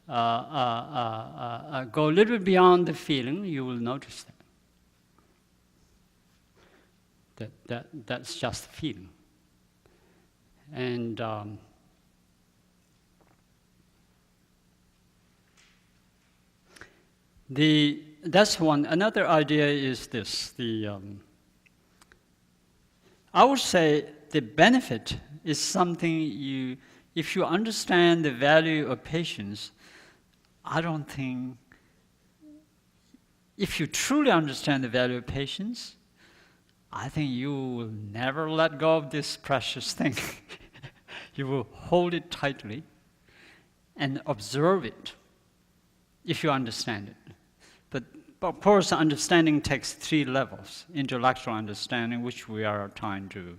go a little bit beyond the feeling, you will notice that's just a feeling. And that's one. Another idea is this. I would say the benefit is something if you understand the value of patience, I don't think, if you truly understand the value of patience, I think you will never let go of this precious thing. You will hold it tightly and observe it if you understand it. But of course, understanding takes 3 levels. Intellectual understanding, which we are trying to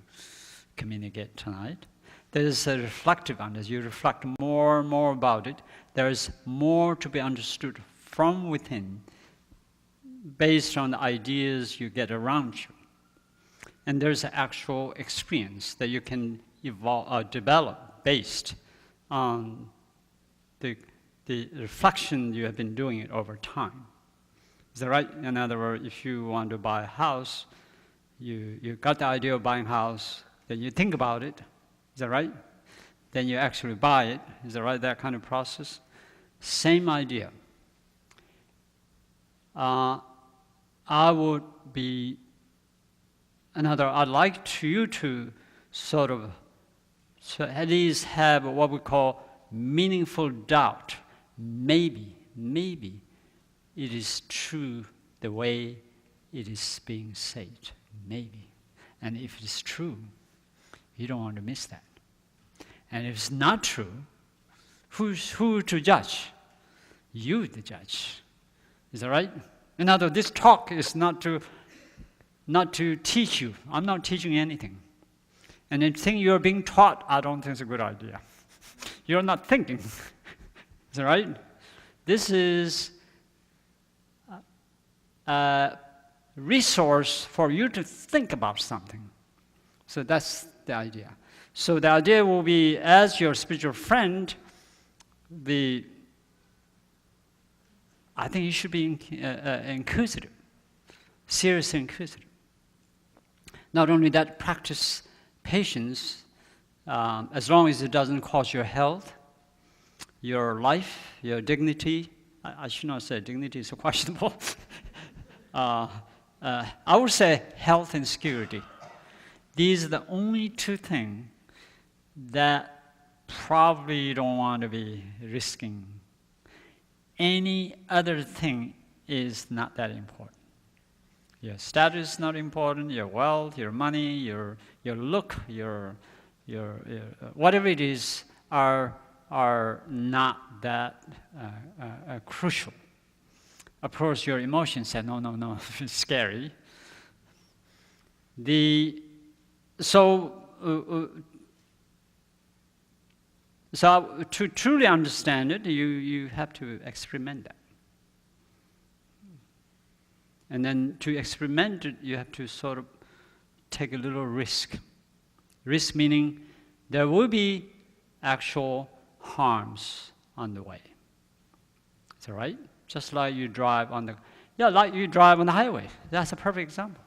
communicate tonight. There is a reflective understanding. You reflect more and more about it. There is more to be understood from within based on the ideas you get around you. And there's an actual experience that you can develop based on the reflection you have been doing it over time. Is that right? In other words, if you want to buy a house, you got the idea of buying a house, then you think about it. Is that right? Then you actually buy it. Is that right? That kind of process. Same idea. I'd like you to sort of at least have what we call meaningful doubt. Maybe it is true the way it is being said. Maybe. And if it's true, you don't want to miss that. And if it's not true, who to judge? You, the judge. Is that right? In other words, this talk is not to teach you. I'm not teaching you anything. And the thing you're being taught, I don't think is a good idea. You're not thinking. Is that right? This is a resource for you to think about something. So that's the idea. So the idea will be, as your spiritual friend, I think you should be inquisitive, seriously inquisitive. Not only that, practice patience, as long as it doesn't cost your health, your life, your dignity. I should not say dignity is questionable. I would say health and security. These are the only 2 things that probably you don't want to be risking. Any other thing is not that important. Your status is not important, your wealth, your money, your look, your whatever it is are not that crucial. Of course, your emotions say, no, it's scary. So to truly understand it, you have to experiment that. And then to experiment it, you have to sort of take a little risk. Risk meaning there will be actual harms on the way. Is that right? Just like you drive on the highway. That's a perfect example.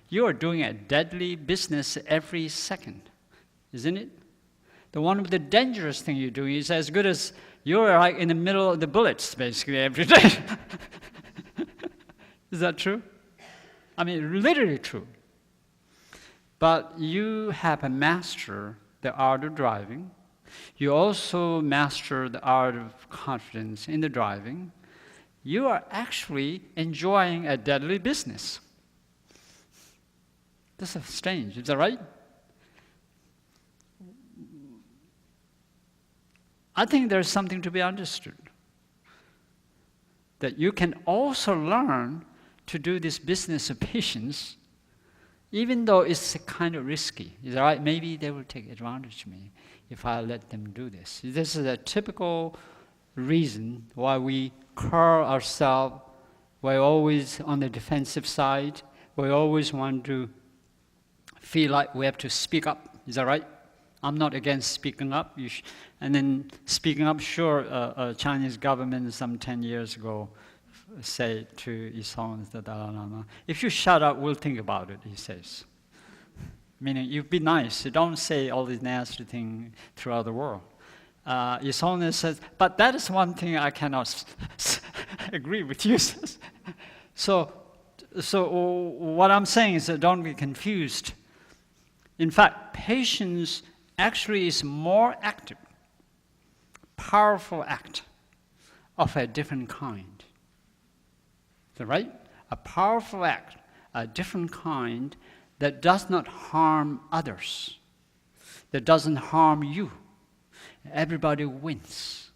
You are doing a deadly business every second, isn't it? The one with the dangerous thing you're doing is as good as you're like in the middle of the bullets basically every day. Is that true? I mean, literally true. But you have mastered the art of driving. You also master the art of confidence in the driving. You are actually enjoying a deadly business. This is strange, is that right? I think there's something to be understood. That you can also learn to do this business of patience, even though it's kind of risky. Is that right? Maybe they will take advantage of me if I let them do this. This is a typical reason why we curl ourselves. We're always on the defensive side. We always want to feel like we have to speak up. Is that right? I'm not against speaking up. And then speaking up, sure, Chinese government some 10 years ago said to His Holiness the Dalai Lama, if you shut up, we'll think about it, he says. Meaning, you be nice. You don't say all these nasty things throughout the world. His Holiness says, but that is one thing I cannot agree with you. So what I'm saying is that don't be confused. In fact, patience actually is more active, powerful act of a different kind. Is that right? A powerful act, a different kind that does not harm others, that doesn't harm you. Everybody wins.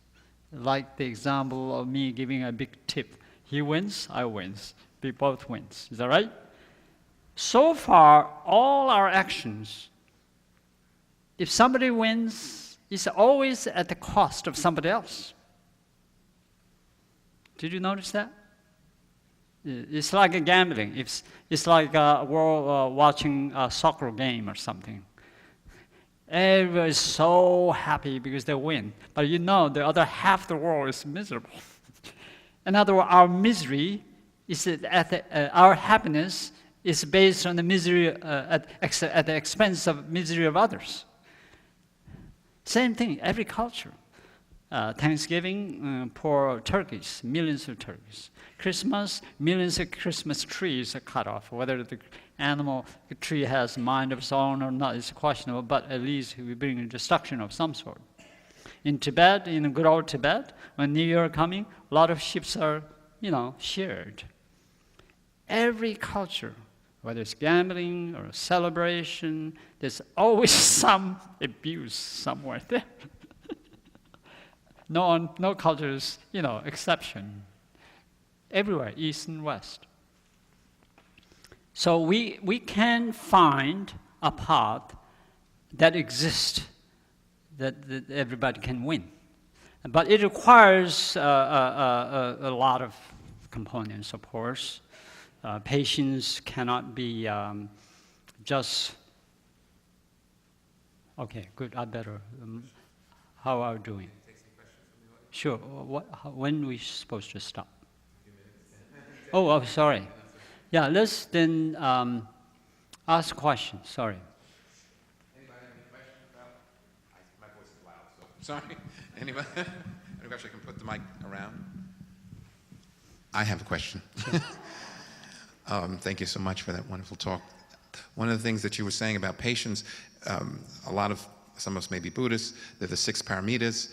Like the example of me giving a big tip. He wins, I wins. We both wins. Is that right? So far, all our actions, if somebody wins, it's always at the cost of somebody else. Did you notice that? It's like a gambling. It's like we're watching a soccer game or something. Everybody is so happy because they win. But you know the other half of the world is miserable. In other words, our misery is our happiness is based on the misery at the expense of misery of others. Same thing, every culture. Thanksgiving, poor turkeys, millions of turkeys. Christmas, millions of Christmas trees are cut off. Whether the tree has mind of its own or not is questionable, but at least we bring a destruction of some sort. In Tibet, in good old Tibet, when New Year coming, a lot of ships are, shared. Every culture, whether it's gambling or celebration, there's always some abuse somewhere there. No culture is, exception. Everywhere, East and West. So we can find a path that exists that everybody can win. But it requires a lot of components, of course. Patience cannot be just, okay, good, I better. How are we doing? Sure. When are we supposed to stop? Oh, sorry. Yeah, let's then ask questions. Sorry. Anybody have any questions about? My voice is loud, so sorry. Anybody? Any question? I can put the mic around. I have a question. Thank you so much for that wonderful talk. One of the things that you were saying about patience, some of us may be Buddhists, they're the 6 paramitas.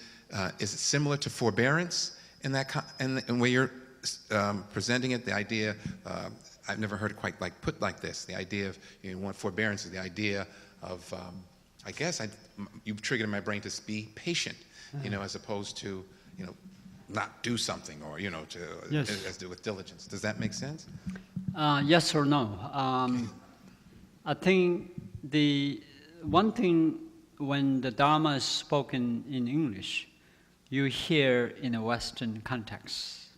Is it similar to forbearance in that in where you're presenting it? The idea, I've never heard it quite put like this. The idea of one forbearance is the idea of, I guess you've triggered in my brain to be patient, as opposed to not do something or yes. as do with diligence. Does that make sense? Yes or no? I think the one thing when the Dharma is spoken in English, you hear in a Western context.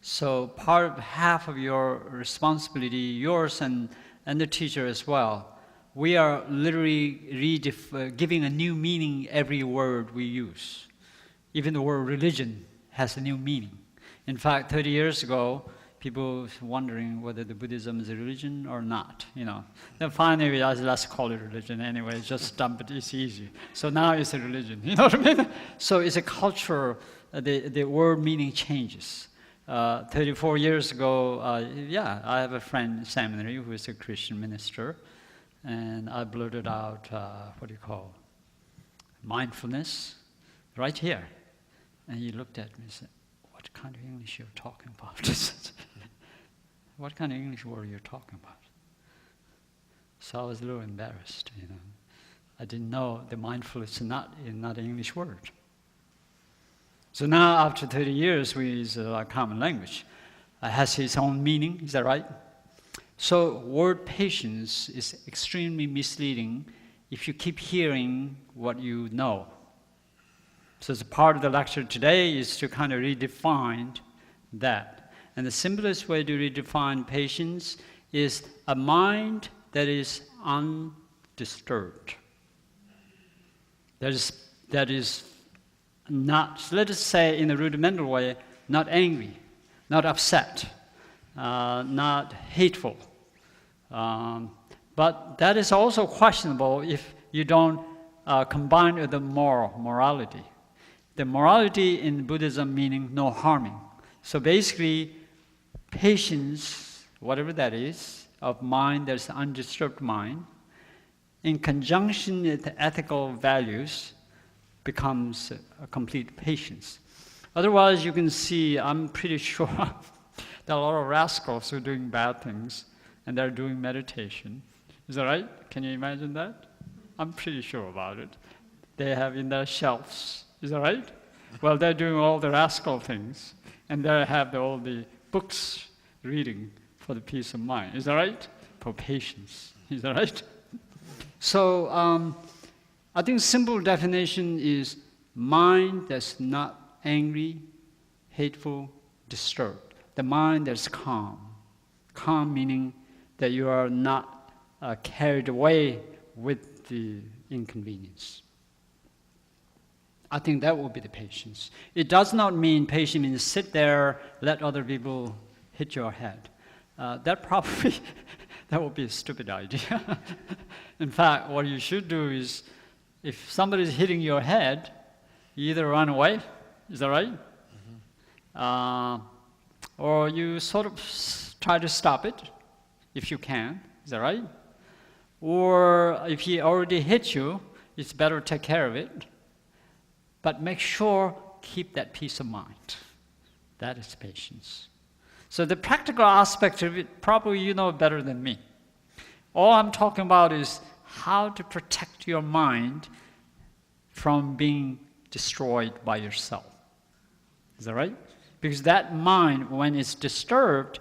So half of your responsibility, yours and the teacher as well, we are literally giving a new meaning every word we use. Even the word religion has a new meaning. In fact, 30 years ago, people were wondering whether the Buddhism is a religion or not, Then finally we realized, let's call it religion anyway, just dump it, it's easy. So now it's a religion, you know what I mean? So it's a culture, the word meaning changes. 34 years ago, I have a friend in seminary who is a Christian minister, and I blurted out, mindfulness, right here. And he looked at me and said, what kind of English you're talking about? What kind of English were you talking about? So I was a little embarrassed, I didn't know the mindfulness is not an English word. So now, after 30 years, we use a common language. It has its own meaning, is that right? So word patience is extremely misleading if you keep hearing what you know. So as a part of the lecture today is to kind of redefine that. And the simplest way to redefine patience is a mind that is undisturbed. That is not, let us say in a rudimental way, not angry, not upset, not hateful. But that is also questionable if you don't combine with the morality. The morality in Buddhism meaning no harming. So basically, patience, whatever that is, of mind, there's an undisturbed mind, in conjunction with ethical values, becomes a complete patience. Otherwise, you can see, I'm pretty sure, there are a lot of rascals who are doing bad things, and they're doing meditation. Is that right? Can you imagine that? I'm pretty sure about it. They have in their shelves. Is that right? Well, they're doing all the rascal things, and they have all the books reading for the peace of mind. Is that right? For patience. Is that right? So I think simple definition is mind that's not angry, hateful, disturbed. The mind that's calm. Calm meaning that you are not carried away with the inconvenience. I think that would be the patience. It does not mean patience means sit there, let other people hit your head. That probably, that would be a stupid idea. In fact, what you should do is, if somebody is hitting your head, you either run away, is that right? Or you sort of try to stop it, if you can, is that right? Or if he already hit you, it's better to take care of it. But make sure, keep that peace of mind. That is patience. So the practical aspect of it, probably you know better than me. All I'm talking about is how to protect your mind from being destroyed by yourself. Is that right? Because that mind, when it's disturbed,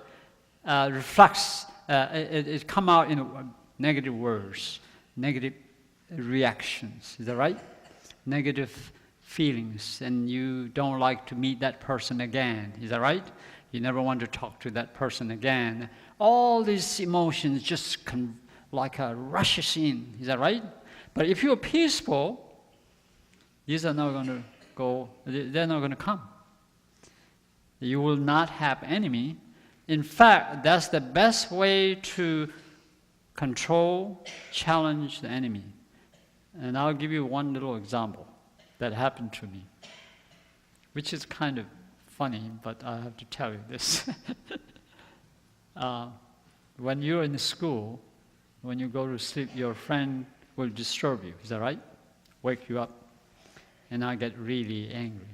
reflects, it come out in negative words, negative reactions. Is that right? Negative feelings, and you don't like to meet that person again. Is that right? You never want to talk to that person again. All these emotions just like a rushes in. Is that right? But if you're peaceful, these are not going to go, they're not going to come. You will not have enemy. In fact, that's the best way to control, challenge the enemy. And I'll give you one little example that happened to me, which is kind of funny, but I have to tell you this. When you're in school, when you go to sleep, your friend will disturb you. Is that right? Wake you up. And I get really angry.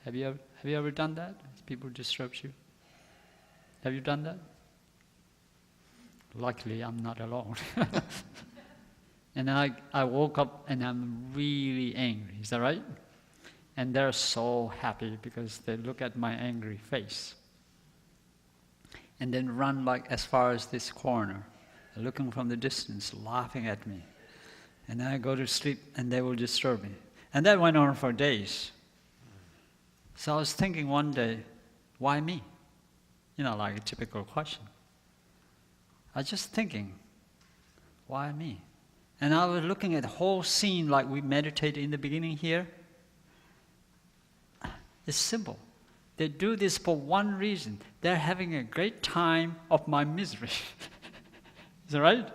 Have you ever done that? People disturb you? Have you done that? Luckily, I'm not alone. And I woke up and I'm really angry. Is that right? And they're so happy because they look at my angry face. And then run like as far as this corner, looking from the distance, laughing at me. And then I go to sleep and they will disturb me. And that went on for days. So I was thinking one day, why me? You know, like a typical question. I was just thinking, why me? And I was looking at the whole scene like we meditated in the beginning here. It's simple. They do this for one reason. They're having a great time of my misery. Is that right?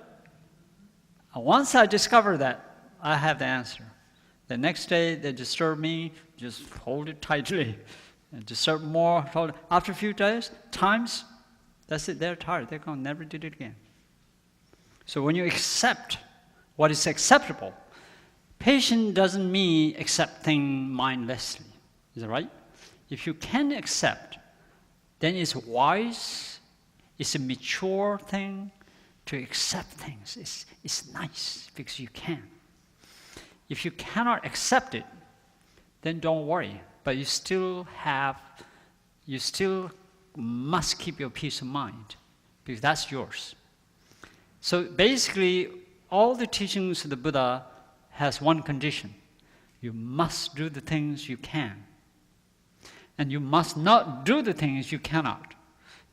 And once I discover that, I have the answer. The next day, they disturb me, just hold it tightly. And disturb more, hold it. After a few times, that's it, they're tired. They're going to never do it again. So when you accept what is acceptable, patience doesn't mean accepting mindlessly. Is that right? If you can accept, then it's wise, it's a mature thing to accept things. It's nice because you can. If you cannot accept it, then don't worry. But you still must keep your peace of mind because that's yours. So basically, all the teachings of the Buddha has one condition. You must do the things you can. And you must not do the things you cannot.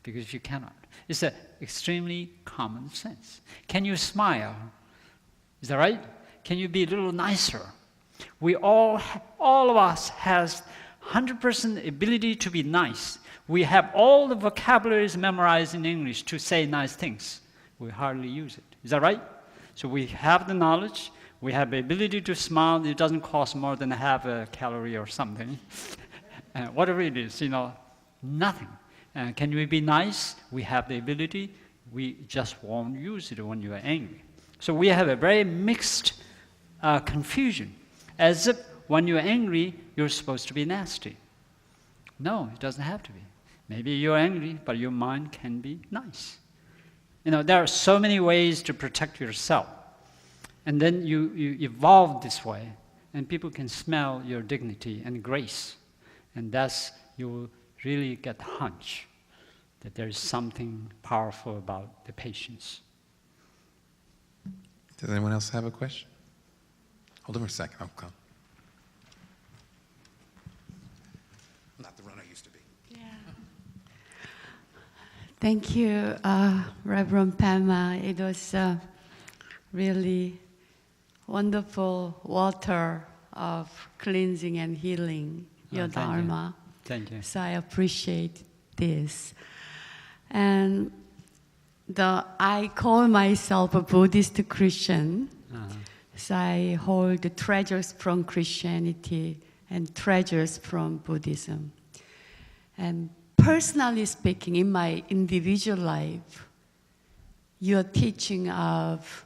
because you cannot. It's an extremely common sense. Can you smile? Is that right? Can you be a little nicer? We all of us has 100% ability to be nice. We have all the vocabularies memorized in English to say nice things. We hardly use it. Is that right? So we have the knowledge, we have the ability to smile. It doesn't cost more than half a calorie or something. Whatever it is, nothing. Can we be nice? We have the ability. We just won't use it when you are angry. So we have a very mixed confusion, as if when you're angry, you're supposed to be nasty. No, it doesn't have to be. Maybe you're angry, but your mind can be nice. There are so many ways to protect yourself. And then you evolve this way, and people can smell your dignity and grace. And thus, you will really get the hunch that there is something powerful about the patience. Does anyone else have a question? Hold on for a second, I'll come. Not the runner I used to be. Yeah. Thank you, Reverend Pema. It was really wonderful water of cleansing and healing your Dharma. Thank you. So I appreciate this. And I call myself a Buddhist Christian. So I hold the treasures from Christianity and treasures from Buddhism. And personally speaking, in my individual life, your teaching of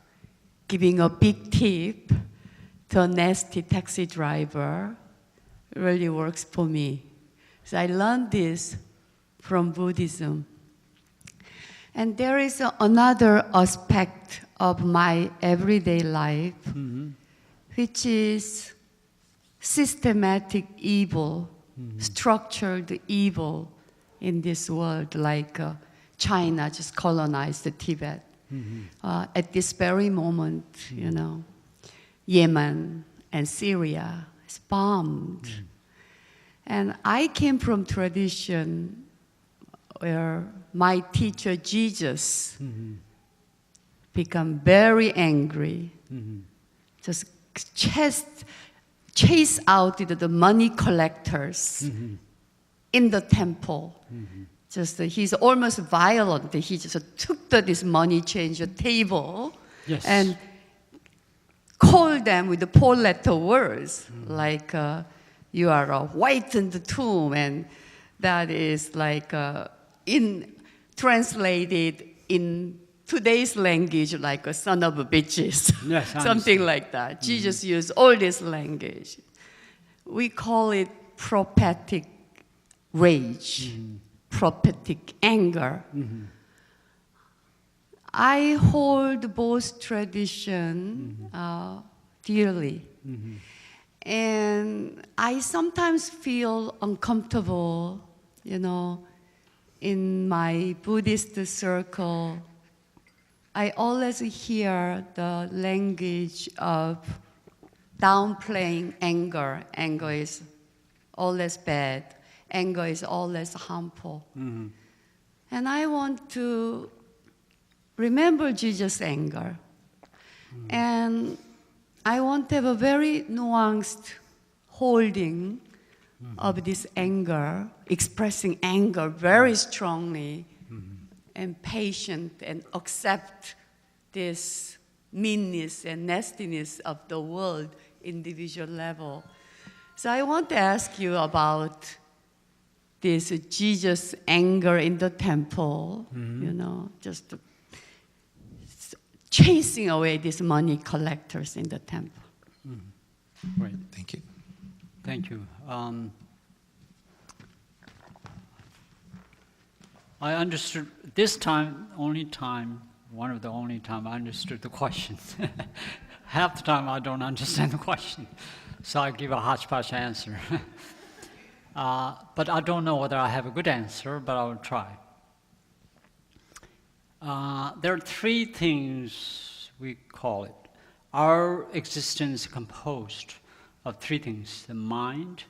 giving a big tip to a nasty taxi driver really works for me. So I learned this from Buddhism. And there is another aspect of my everyday life, which is systematic evil, structured evil in this world, like China just colonized Tibet. At this very moment, Yemen and Syria is bombed. And I came from tradition where my teacher Jesus become very angry, just chase out the money collectors in the temple. He's almost violent. He just took this money changer table and called them with the four-letter words, like you are a whitened tomb, and that is like translated in today's language like a son of a bitches, something like that. Jesus used all this language. We call it prophetic rage, prophetic anger. I hold both tradition dearly. And I sometimes feel uncomfortable, in my Buddhist circle. I always hear the language of downplaying anger. Anger is always bad. Anger is always harmful. And I want to remember Jesus' anger. And I want to have a very nuanced holding of this anger, expressing anger very strongly, and patient, and accept this meanness and nastiness of the world, individual level. So I want to ask you about this Jesus' anger in the temple, just chasing away these money collectors in the temple. Right. Thank you. Thank you. I understood this time, one of the only time I understood the question. Half the time I don't understand the question, so I give a hodgepodge answer. But I don't know whether I have a good answer, but I will try. There are three things we call it. Our existence is composed of three things: the mind,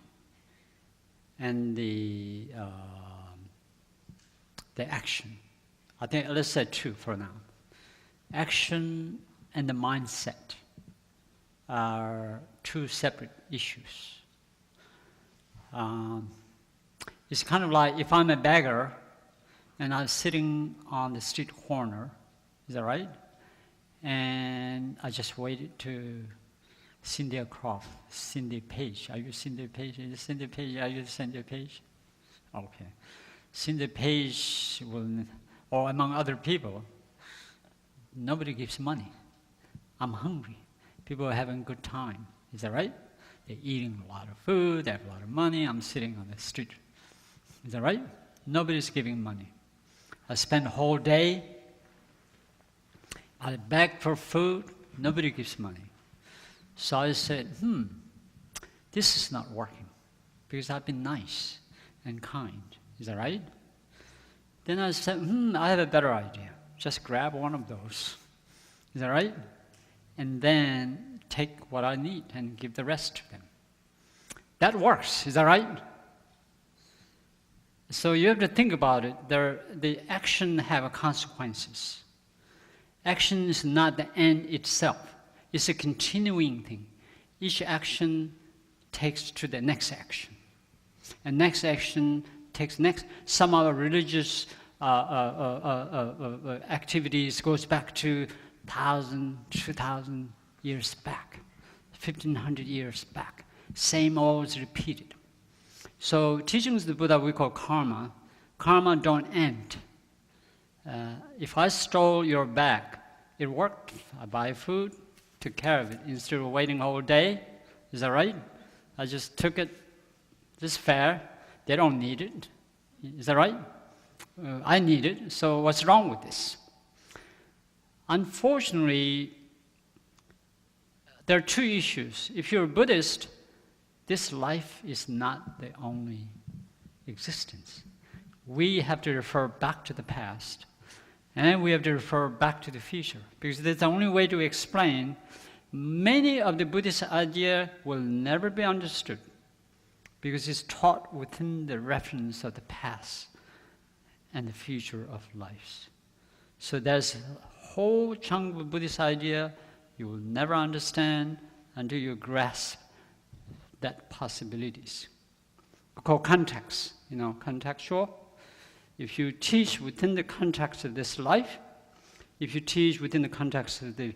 and the the action. I think let's say two for now. Action and the mindset are two separate issues. It's kind of like if I'm a beggar and I'm sitting on the street corner, is that right? And I just waited to Cindy Page. Are you Cindy Page? Is it Cindy Page? Are you Cindy Page? Okay. Cindy Page will, or among other people, nobody gives money. I'm hungry. People are having a good time. Is that right? They're eating a lot of food, they have a lot of money. I'm sitting on the street. Is that right? Nobody's giving money. I spend the whole day. I beg for food. Nobody gives money. So I said, this is not working because I've been nice and kind. Is that right? Then I said, I have a better idea. Just grab one of those. Is that right? And then take what I need and give the rest to them. That works. Is that right? So you have to think about it. The action have consequences. Action is not the end itself. It's a continuing thing. Each action takes to the next action. And next action takes next. Some of our religious activities goes back to 1,000, 2,000 years back, 1,500 years back. Same always repeated. So teachings of the Buddha we call karma. Karma don't end. If I stole your bag, it worked. I buy food, took care of it instead of waiting all day. Is that right? I just took it. This is fair. They don't need it. Is that right? I need it. So what's wrong with this? Unfortunately, there are two issues. If you're a Buddhist, this life is not the only existence. We have to refer back to the past, and we have to refer back to the future, because that's the only way to explain. Many of the Buddhist ideas will never be understood, because it's taught within the reference of the past and the future of life. So there's a whole chunk of Buddhist idea you will never understand until you grasp that possibilities. We call context, contextual. If you teach within the context of this life, if you teach within the context of the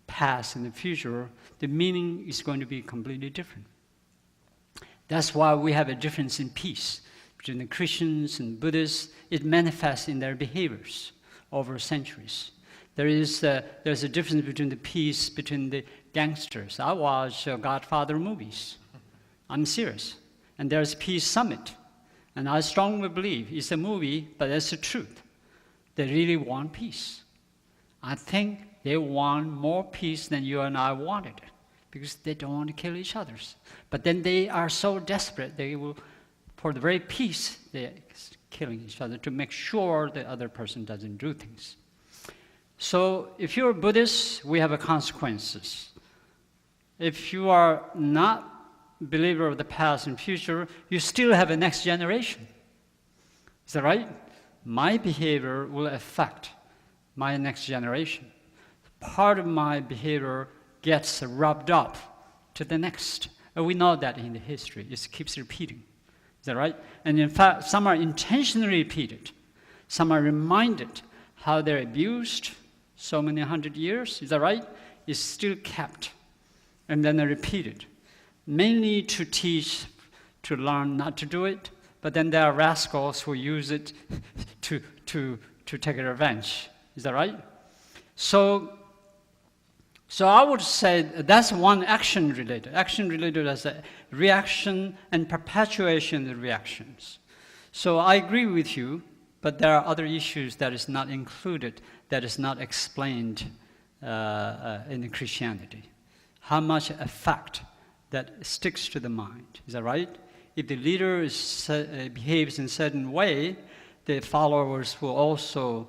past and the future, the meaning is going to be completely different. That's why we have a difference in peace between the Christians and Buddhists. It manifests in their behaviors over centuries. There's a difference between the peace between the gangsters. I watch Godfather movies. I'm serious. And there's Peace Summit. And I strongly believe it's a movie, but it's the truth. They really want peace. I think they want more peace than you and I wanted, because they don't want to kill each other. But then they are so desperate, they will, for the very peace, they're killing each other to make sure the other person doesn't do things. So if you're a Buddhist, we have consequences. If you are not a believer of the past and future, you still have a next generation. Is that right? My behavior will affect my next generation. Part of my behavior gets rubbed up to the next. We know that in the history. It keeps repeating. Is that right? And in fact, some are intentionally repeated. Some are reminded how they're abused so many hundred years. Is that right? It's still kept. And then they're repeated. Mainly to teach, to learn not to do it, but then there are rascals who use it to take a revenge. Is that right? So I would say that's one action related. Action related as a reaction and perpetuation of reactions. So I agree with you, but there are other issues that is not included, that is not explained in Christianity. How much effect that sticks to the mind. Is that right? If the leader behaves in a certain way, the followers will also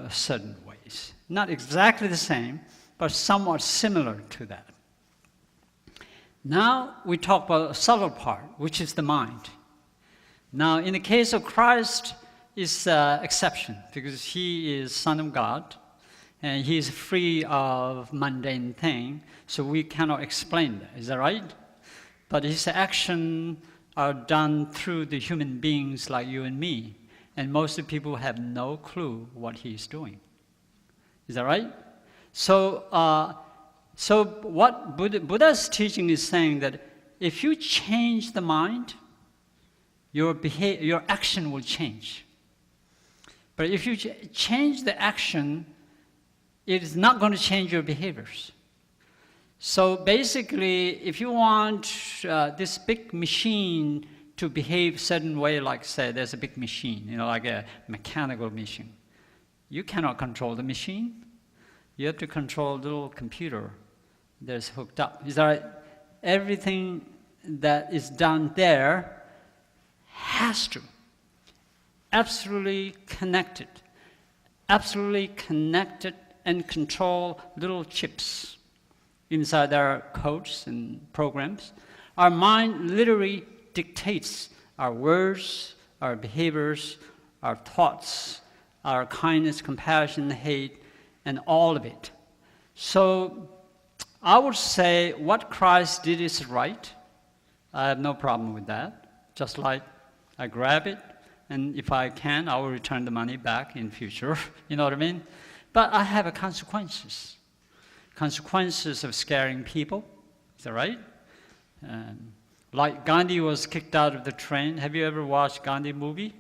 certain ways. Not exactly the same, but somewhat similar to that. Now we talk about a subtle part, which is the mind. Now in the case of Christ, is exception because he is Son of God and he is free of mundane thing, so we cannot explain that. Is that right? But his actions are done through the human beings like you and me, and most of the people have no clue what he's doing. Is that right? So, what Buddha's teaching is saying that if you change the mind, your action will change. But if you change the action, it is not going to change your behaviors. So basically, if you want this big machine to behave a certain way, like say there's a big machine, like a mechanical machine, you cannot control the machine. You have to control the little computer that's hooked up. Is that right? Everything that is done there has to absolutely connected and control little chips inside our codes and programs. Our mind literally dictates our words, our behaviors, our thoughts, our kindness, compassion, hate, and all of it. So I would say what Christ did is right. I have no problem with that. Just like I grab it, and if I can, I will return the money back in future. You know what I mean? But I have consequences. Consequences of scaring people. Is that right? Like Gandhi was kicked out of the train. Have you ever watched Gandhi movie?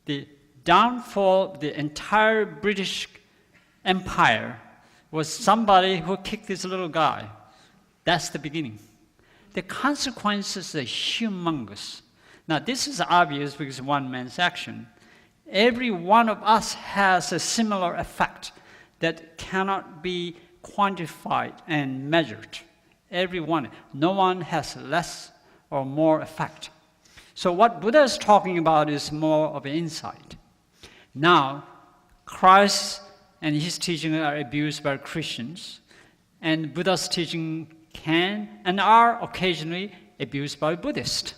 The downfall of the entire British Empire was somebody who kicked this little guy. That's the beginning. The consequences are humongous. Now, this is obvious because of one man's action. Every one of us has a similar effect that cannot be quantified and measured. Every one. No one has less or more effect. So what Buddha is talking about is more of an insight. Now, Christ and his teaching are abused by Christians, and Buddha's teaching can and are occasionally abused by Buddhists.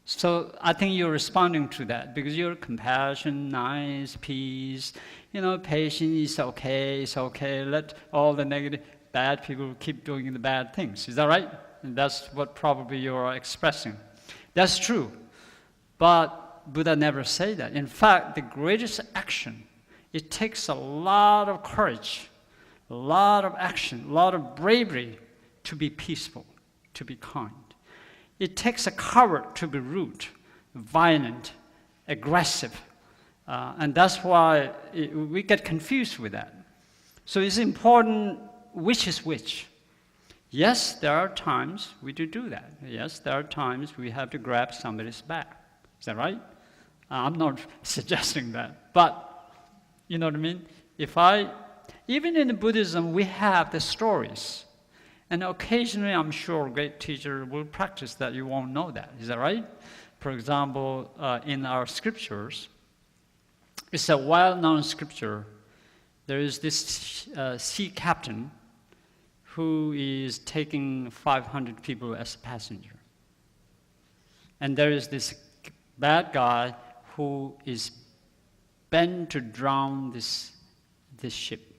So I think you're responding to that because you're compassion, nice, peace, patience, it's okay, let all the negative, bad people keep doing the bad things. Is that right? And that's what probably you're expressing. That's true. But Buddha never said that. In fact, the greatest action, it takes a lot of courage, a lot of action, a lot of bravery to be peaceful, to be kind. It takes a courage to be rude, violent, aggressive. And that's why we get confused with that. So it's important which is which. Yes, there are times we do that. Yes, there are times we have to grab somebody's back. Is that right? I'm not suggesting that. But, you know what I mean? Even in Buddhism, we have the stories. And occasionally, I'm sure a great teacher will practice that. You won't know that. Is that right? For example, in our scriptures, it's a well-known scripture. There is this sea captain who is taking 500 people as a passenger. And there is this bad guy who is bent to drown this ship.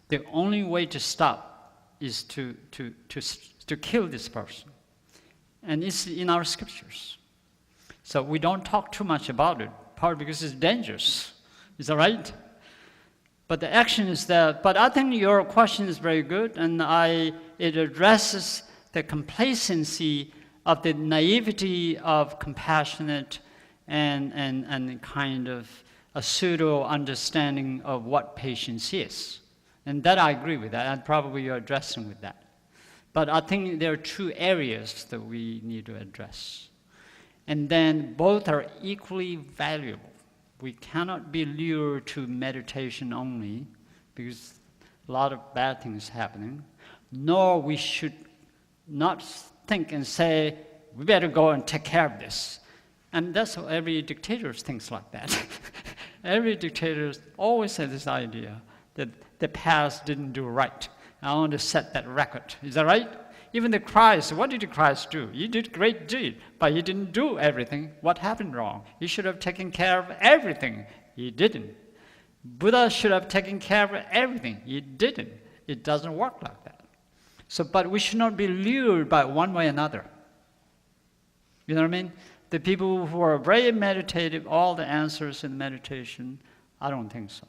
The only way to stop is to kill this person. And it's in our scriptures. So we don't talk too much about it, partly because it's dangerous. Is that right? But the action is there. But I think your question is very good, and it addresses the complacency of the naivety of compassionate and kind of a pseudo understanding of what patience is. And that I agree with that, and probably you're addressing with that. But I think there are two areas that we need to address. And then both are equally valuable. We cannot be lured to meditation only because a lot of bad things happening, nor we should not think and say, we better go and take care of this. And that's how every dictator thinks like that. Every dictator always has this idea that the past didn't do right. I want to set that record. Is that right? Even the Christ, what did Christ do? He did great deed, but he didn't do everything. What happened wrong? He should have taken care of everything. He didn't. Buddha should have taken care of everything. He didn't. It doesn't work like that. So, but we should not be lured by one way or another. You know what I mean? The people who are very meditative, all the answers in meditation, I don't think so.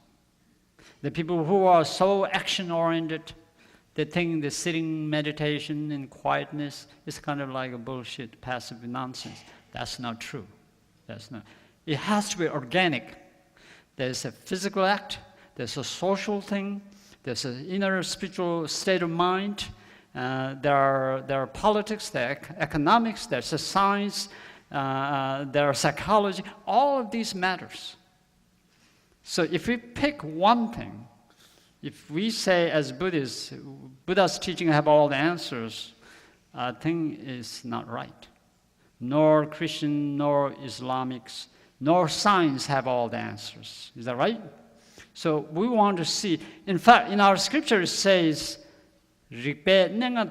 The people who are so action-oriented, they think the sitting meditation in quietness is kind of like a bullshit, passive nonsense. That's not true. That's not. It has to be organic. There's a physical act, there's a social thing, there's an inner spiritual state of mind, there are politics, there are economics, there's a science, there are psychology. All of these matters. So if we pick one thing, if we say as Buddhists, Buddha's teaching have all the answers, I think is not right. Nor Christian, nor Islamics, nor science have all the answers. Is that right? So we want to see, in fact, in our scripture it says, so I'm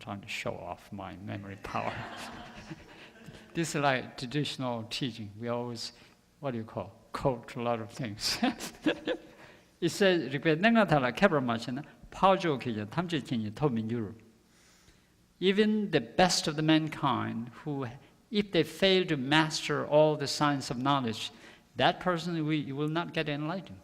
trying to show off my memory power. This is like traditional teaching. We always, what do you call, quote a lot of things. It says, even the best of the mankind, who, if they fail to master all the science of knowledge, that person will not get enlightened.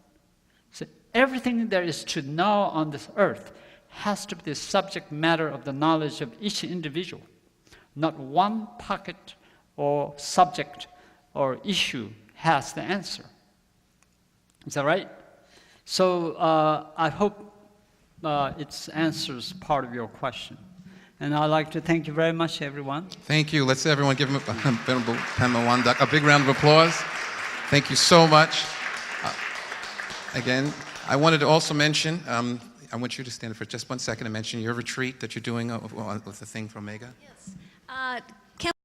So everything there is to know on this earth has to be the subject matter of the knowledge of each individual. Not one pocket or subject or issue has the answer. Is that right? So I hope it answers part of your question. And I'd like to thank you very much, everyone. Thank you. Let's everyone give him Khenpo Pema Wangdak a big round of applause. Thank you so much. Again, I wanted to also mention, I want you to stand for just 1 second and mention your retreat that you're doing with the thing from Omega. Yes.